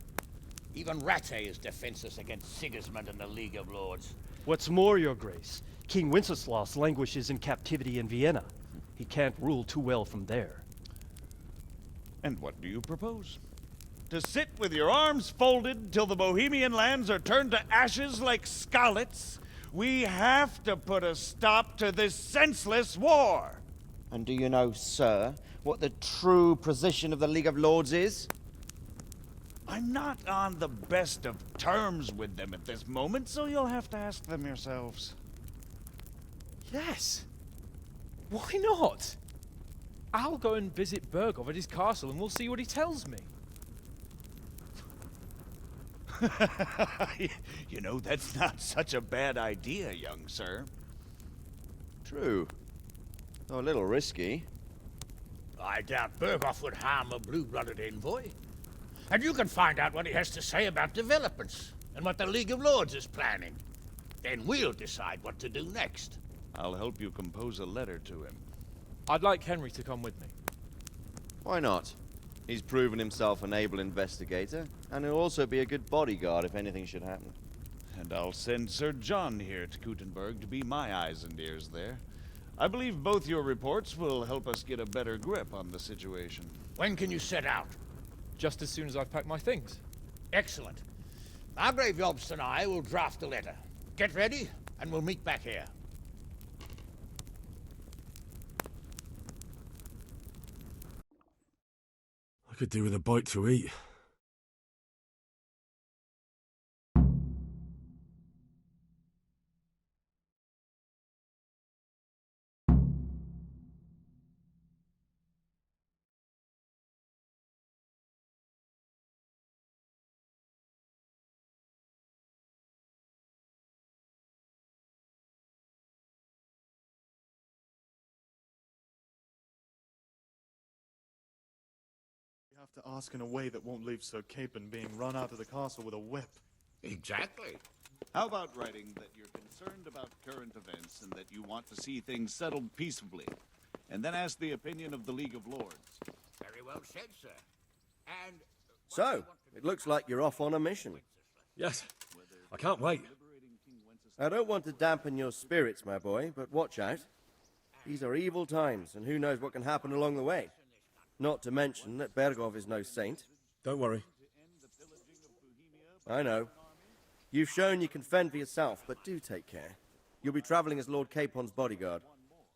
Even Rattay is defenseless against Sigismund and the League of Lords. What's more, your grace, King Wenceslas languishes in captivity in Vienna. He can't rule too well from there. And what do you propose? To sit with your arms folded till the Bohemian lands are turned to ashes like Skalitz? We have to put a stop to this senseless war. And do you know, sir, what the true position of the League of Lords is? I'm not on the best of terms with them at this moment, so you'll have to ask them yourselves. Yes. Why not? I'll go and visit Berghof at his castle and we'll see what he tells me. You know, that's not such a bad idea, young sir. True. Though a little risky. I doubt Berghof would harm a blue-blooded envoy. And you can find out what he has to say about developments and what the League of Lords is planning. Then we'll decide what to do next. I'll help you compose a letter to him. I'd like Henry to come with me. Why not? He's proven himself an able investigator, and he'll also be a good bodyguard if anything should happen. And I'll send Sir John here to Kuttenberg to be my eyes and ears there. I believe both your reports will help us get a better grip on the situation. When can you set out? Just as soon as I've packed my things. Excellent. Margrave Jobst and I will draft the letter. Get ready, and we'll meet back here. I could do with a bite to eat. We have to ask in a way that won't leave Sir Capon being run out of the castle with a whip. Exactly. How about writing that you're concerned about current events and that you want to see things settled peaceably? And then ask the opinion of the League of Lords. Very well said, sir. And So, it looks like you're off on a mission. Yes, I can't wait. I don't want to dampen your spirits, my boy, but watch out. These are evil times, and who knows what can happen along the way. Not to mention that Bergov is no saint. Don't worry. I know. You've shown you can fend for yourself, but do take care. You'll be traveling as Lord Capon's bodyguard.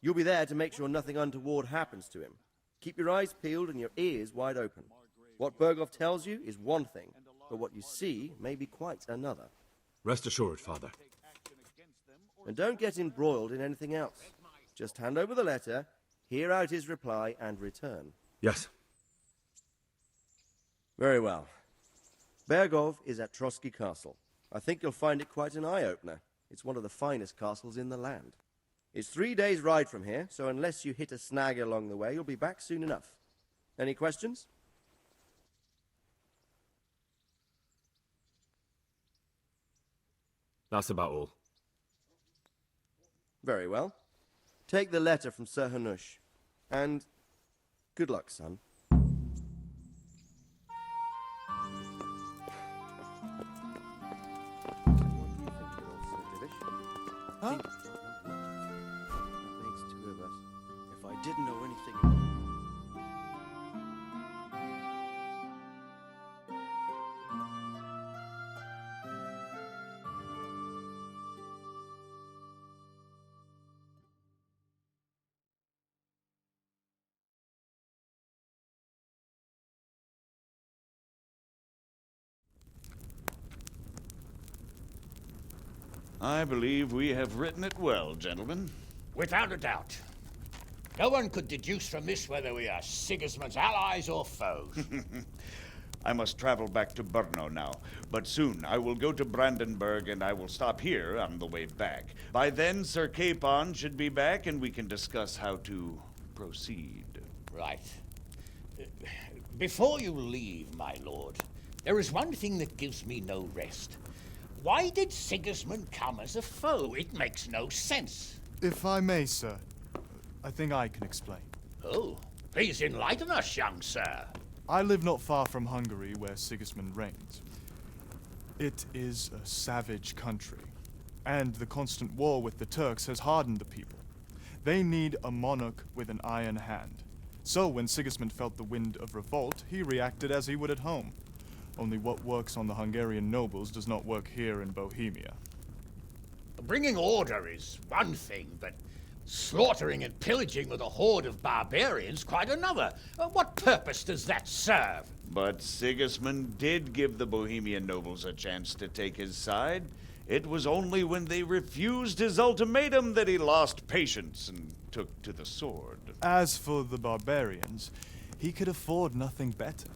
You'll be there to make sure nothing untoward happens to him. Keep your eyes peeled and your ears wide open. What Bergov tells you is one thing, but what you see may be quite another. Rest assured, Father. And don't get embroiled in anything else. Just hand over the letter, hear out his reply, and return. Yes. Very well. Bergov is at Trotsky Castle. I think you'll find it quite an eye-opener. It's one of the finest castles in the land. It's 3 days' ride from here, so unless you hit a snag along the way, you'll be back soon enough. Any questions? That's about all. Very well. Take the letter from Sir Hanush. And good luck, son. Huh? That makes two of us. If I didn't know anything about... I believe we have written it well, gentlemen. without a doubt, no one could deduce from this whether we are Sigismund's allies or foes. I must travel back to Brno now, but soon I will go to Brandenburg and I will stop here on the way back. By then, Sir Capon should be back and we can discuss how to proceed. Right. Before you leave, my lord, there is one thing that gives me no rest. Why did Sigismund come as a foe? It makes no sense. If I may, sir, I think I can explain. Oh, please enlighten us, young sir. I live not far from Hungary, where Sigismund reigns. It is a savage country, and the constant war with the Turks has hardened the people. They need a monarch with an iron hand. So when Sigismund felt the wind of revolt, he reacted as he would at home. Only what works on the Hungarian nobles does not work here in Bohemia. Bringing order is one thing, but slaughtering and pillaging with a horde of barbarians quite another. What purpose does that serve? But Sigismund did give the Bohemian nobles a chance to take his side. It was only when they refused his ultimatum that he lost patience and took to the sword. As for the barbarians, he could afford nothing better.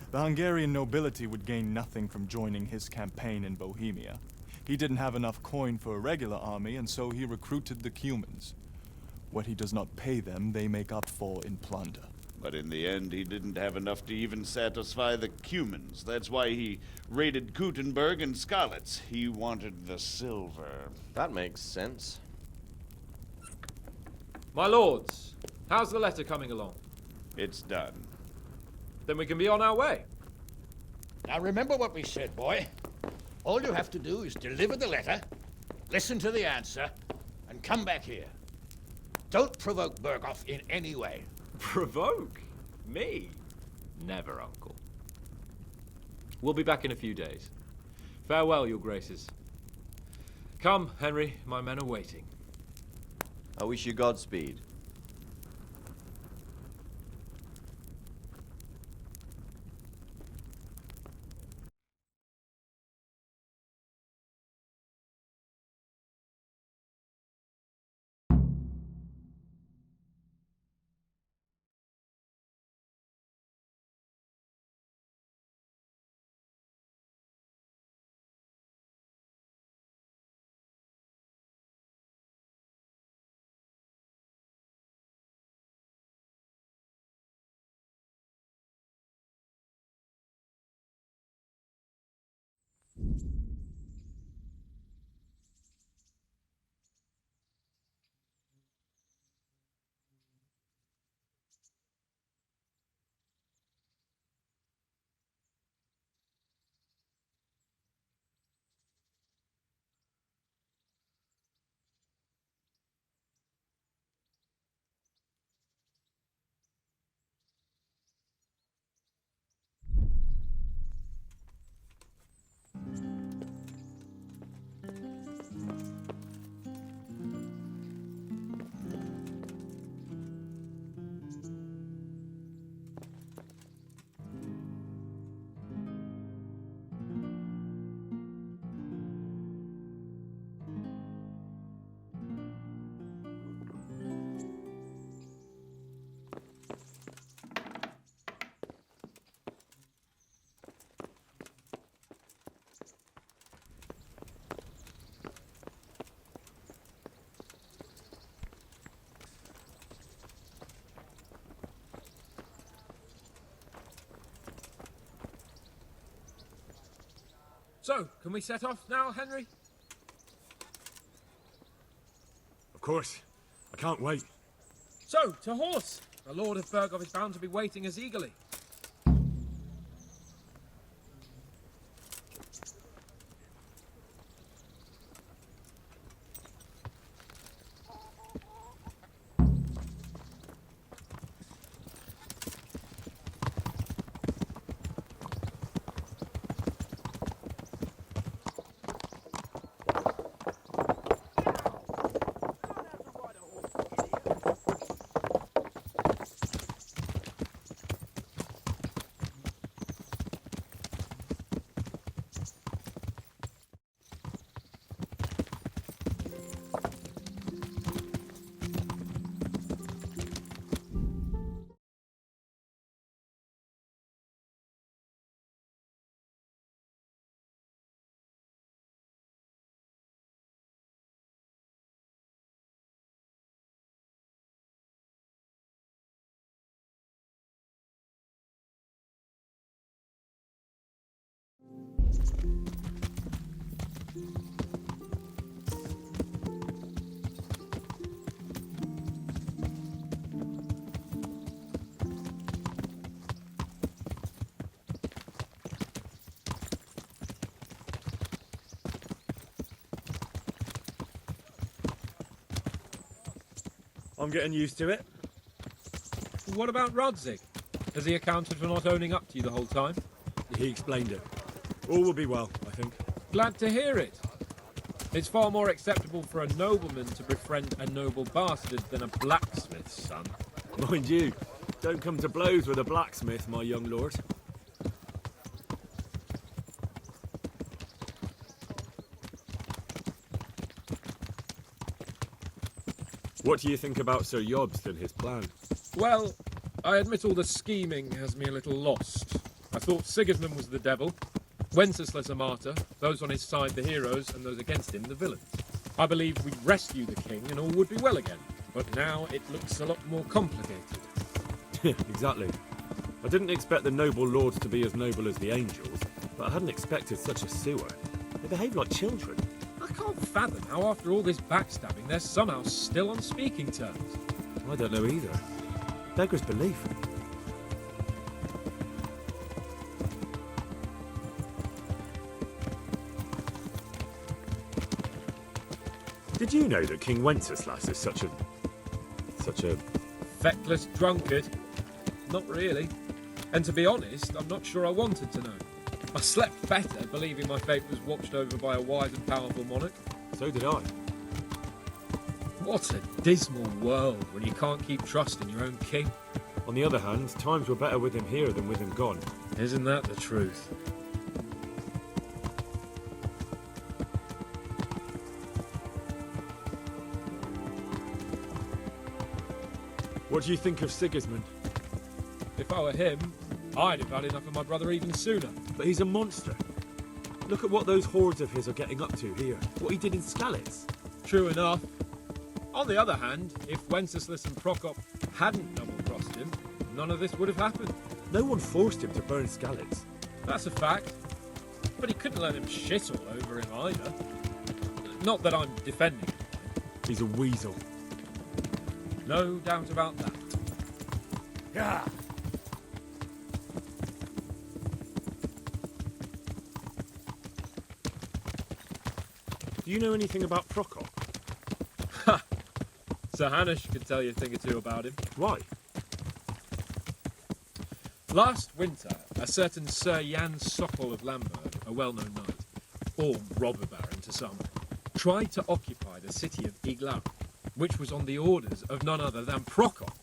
The Hungarian nobility would gain nothing from joining his campaign in Bohemia. He didn't have enough coin for a regular army, and so he recruited the Cumans. What he does not pay them, they make up for in plunder. But in the end, he didn't have enough to even satisfy the Cumans. That's why he raided Kuttenberg and Skalitz. He wanted the silver. That makes sense. My lords, how's the letter coming along? It's done. Then we can be on our way. Now remember what we said, boy. All you have to do is deliver the letter, listen to the answer, and come back here. Don't provoke Berghoff in any way. Provoke? Me? Never, Uncle. We'll be back in a few days. Farewell, your graces. Come, Henry, my men are waiting. I wish you Godspeed. So, can we set off now, Henry? Of course. I can't wait. So, to horse! The Lord of Burgov is bound to be waiting us eagerly. I'm getting used to it. What about Rodzig? Has he accounted for not owning up to you the whole time? He explained it. All will be well, I think. Glad to hear it. It's far more acceptable for a nobleman to befriend a noble bastard than a blacksmith's son. Mind you, don't come to blows with a blacksmith, my young lord. What do you think about Sir Jobst and his plan? Well, I admit all the scheming has me a little lost. I thought Sigismund was the devil, Wenceslas a martyr, those on his side the heroes, and those against him the villains. I believed we'd rescue the king and all would be well again, but now it looks a lot more complicated. Exactly. I didn't expect the noble lords to be as noble as the angels, but I hadn't expected such a sewer. They behave like children. I can't fathom how after all this backstabbing they're somehow still on speaking terms. I don't know either. Beggars belief. Did you know that King Wenceslas is such a feckless drunkard? Not really. And to be honest, I'm not sure I wanted to know. I slept better believing my fate was watched over by a wise and powerful monarch. So did I. What a dismal world when you can't keep trust in your own king. On the other hand, times were better with him here than with him gone. Isn't that the truth? What do you think of Sigismund? If I were him, I'd have had enough of my brother even sooner. But he's a monster. Look at what those hordes of his are getting up to here. What he did in Skalitz. True enough. On the other hand, if Wenceslas and Prokop hadn't double-crossed him, none of this would have happened. No one forced him to burn Skalitz. That's a fact. But he couldn't let him shit all over him either. Not that I'm defending him. He's a weasel. No doubt about that. Yeah. Do you know anything about Prokop? Ha! Sir Hanush could tell you a thing or two about him. Why? Last winter, a certain Sir Jan Sokol of Lamberg, a well-known knight, or robber baron to some, tried to occupy the city of Iglau, which was on the orders of none other than Prokop.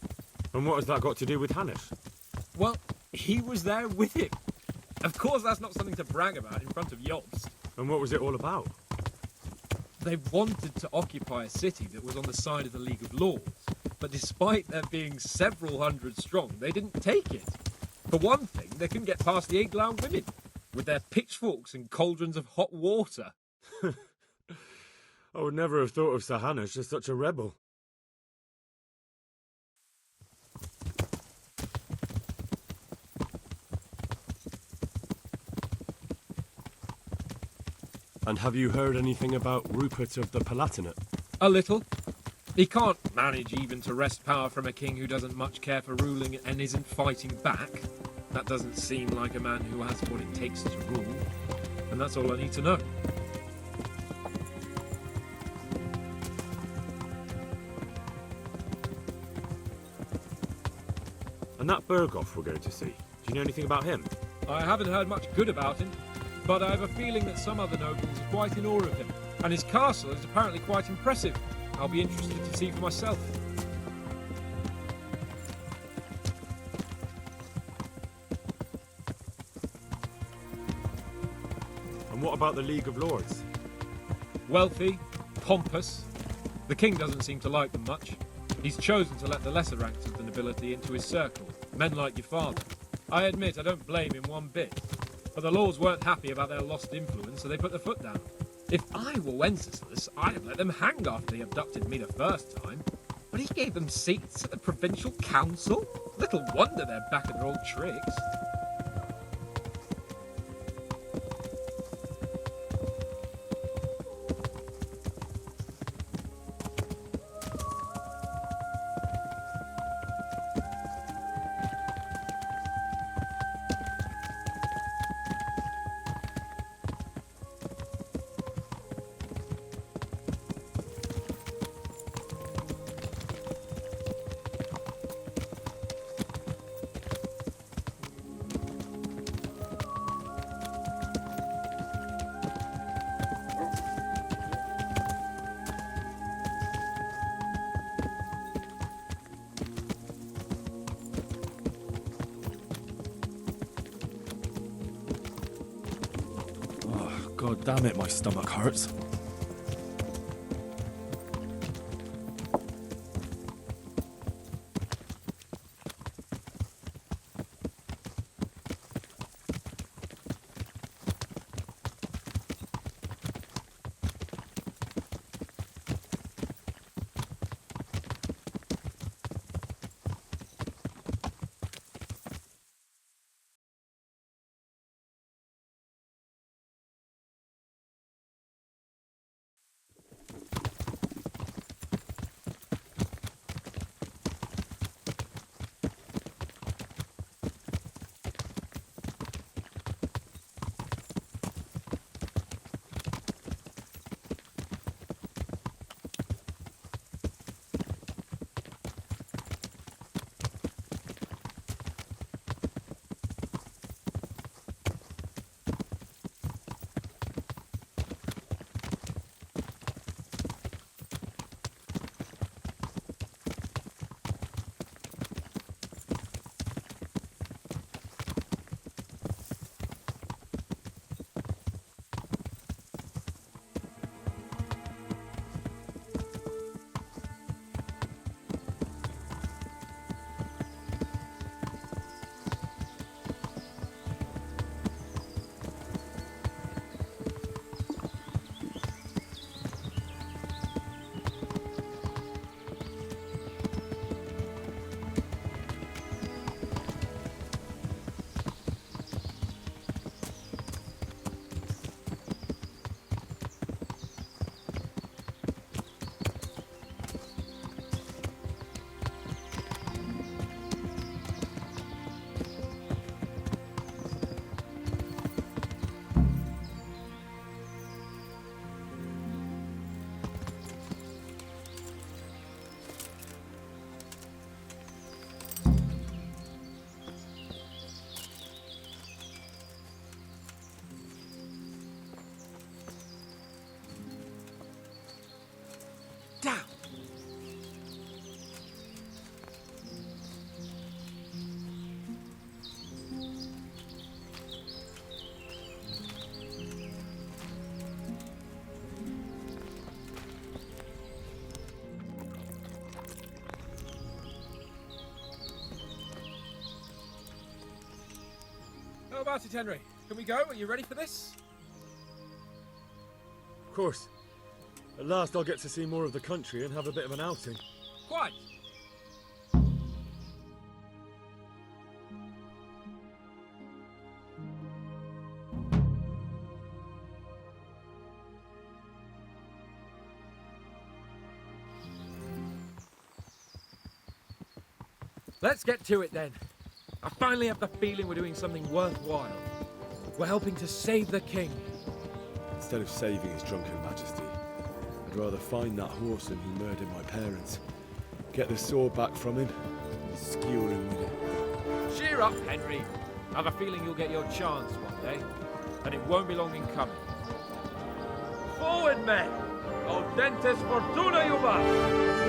And what has that got to do with Hanush? Well, he was there with him. Of course, that's not something to brag about in front of Jobst. And what was it all about? They wanted to occupy a city that was on the side of the League of Lords, but despite there being several hundred strong, they didn't take it. For one thing, they couldn't get past the Iglau women, with their pitchforks and cauldrons of hot water. I would never have thought of Sir Hanush as such a rebel. And have you heard anything about Rupert of the Palatinate? A little. He can't manage even to wrest power from a king who doesn't much care for ruling and isn't fighting back. That doesn't seem like a man who has what it takes to rule. And that's all I need to know. And that Berghoff we're going to see, do you know anything about him? I haven't heard much good about him, but I have a feeling that some other nobles are quite in awe of him. And his castle is apparently quite impressive. I'll be interested to see for myself. And what about the League of Lords? Wealthy, pompous. The king doesn't seem to like them much. He's chosen to let the lesser ranks of the nobility into his circle, men like your father. I admit I don't blame him one bit. But the lords weren't happy about their lost influence, so they put their foot down. If I were Wenceslas, I'd have let them hang after they abducted me the first time. But he gave them seats at the provincial council? Little wonder they're back at their old tricks. God damn it, my stomach hurts. How about it, Henry? Can we go? Are you ready for this? Of course. At last I'll get to see more of the country and have a bit of an outing. Quite. Let's get to it then. I finally have the feeling we're doing something worthwhile. We're helping to save the king. Instead of saving his drunken majesty, I'd rather find that horseman who murdered my parents, get the sword back from him, and skewer him with it. Cheer up, Henry. I have a feeling you'll get your chance one day, and it won't be long in coming. Forward, men! Audentes fortuna iubat!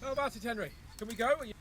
How about it, Henry? Can we go?